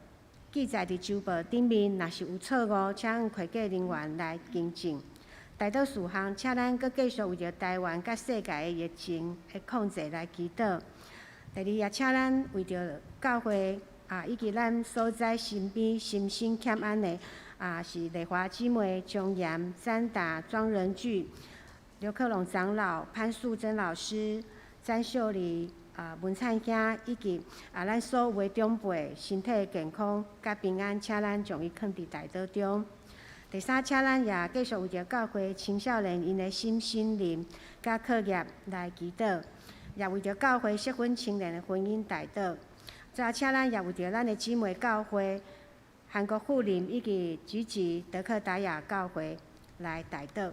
Speaker 1: 记载伫周报顶面，若是有错误，请会计人员来更正。大祷事项，请咱阁继续为着台湾甲世界的疫情的控制来祈祷。第二，也请咱为着教会以及咱所在身边心心欠安的是丽华姊妹、钟岩、詹达、庄仁聚、刘克龙长老、潘素贞老师、詹秀丽、文灿兄，以及咱所有的长辈身体健康甲平安，请咱将伊放伫大祷中。第三，请咱也继续为着教会青少年因的心灵甲课业来祈祷，也为着教会适婚青年的婚姻大祷。再请咱也为着咱的姊妹教会、韩国妇林以及菊吉德克达雅教会来大祷。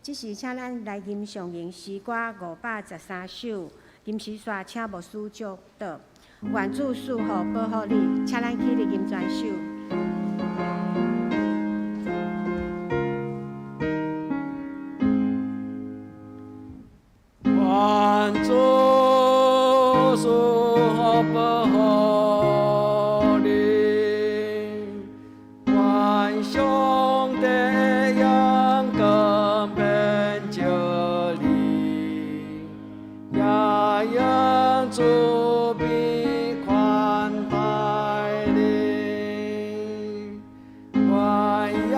Speaker 1: 即时请咱来吟上吟诗歌513首，吟诗煞请牧师祝祷，愿主赐福保护你，请咱起立吟全首。
Speaker 2: 愿主赐福保护你，愿上帝阳光遍照你，也让主必宽待你，愿耶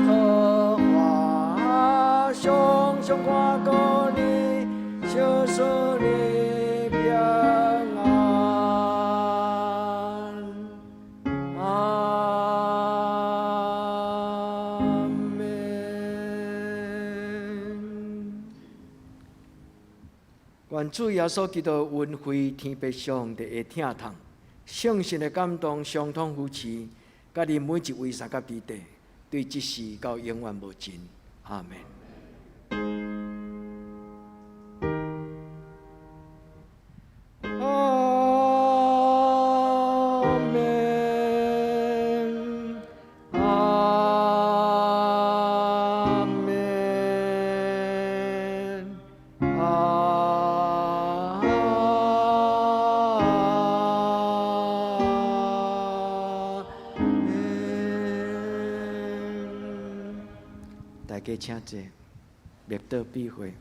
Speaker 2: 和华常常看顾你，小使你平安。阿门。愿主耶稣基督恩惠天父上帝的疼痛，圣神的感动，相通扶持，甲你每一位三甲弟弟，对即世到永远无尽。阿门。阿门，阿门，阿门。大家请坐，灭道闭会。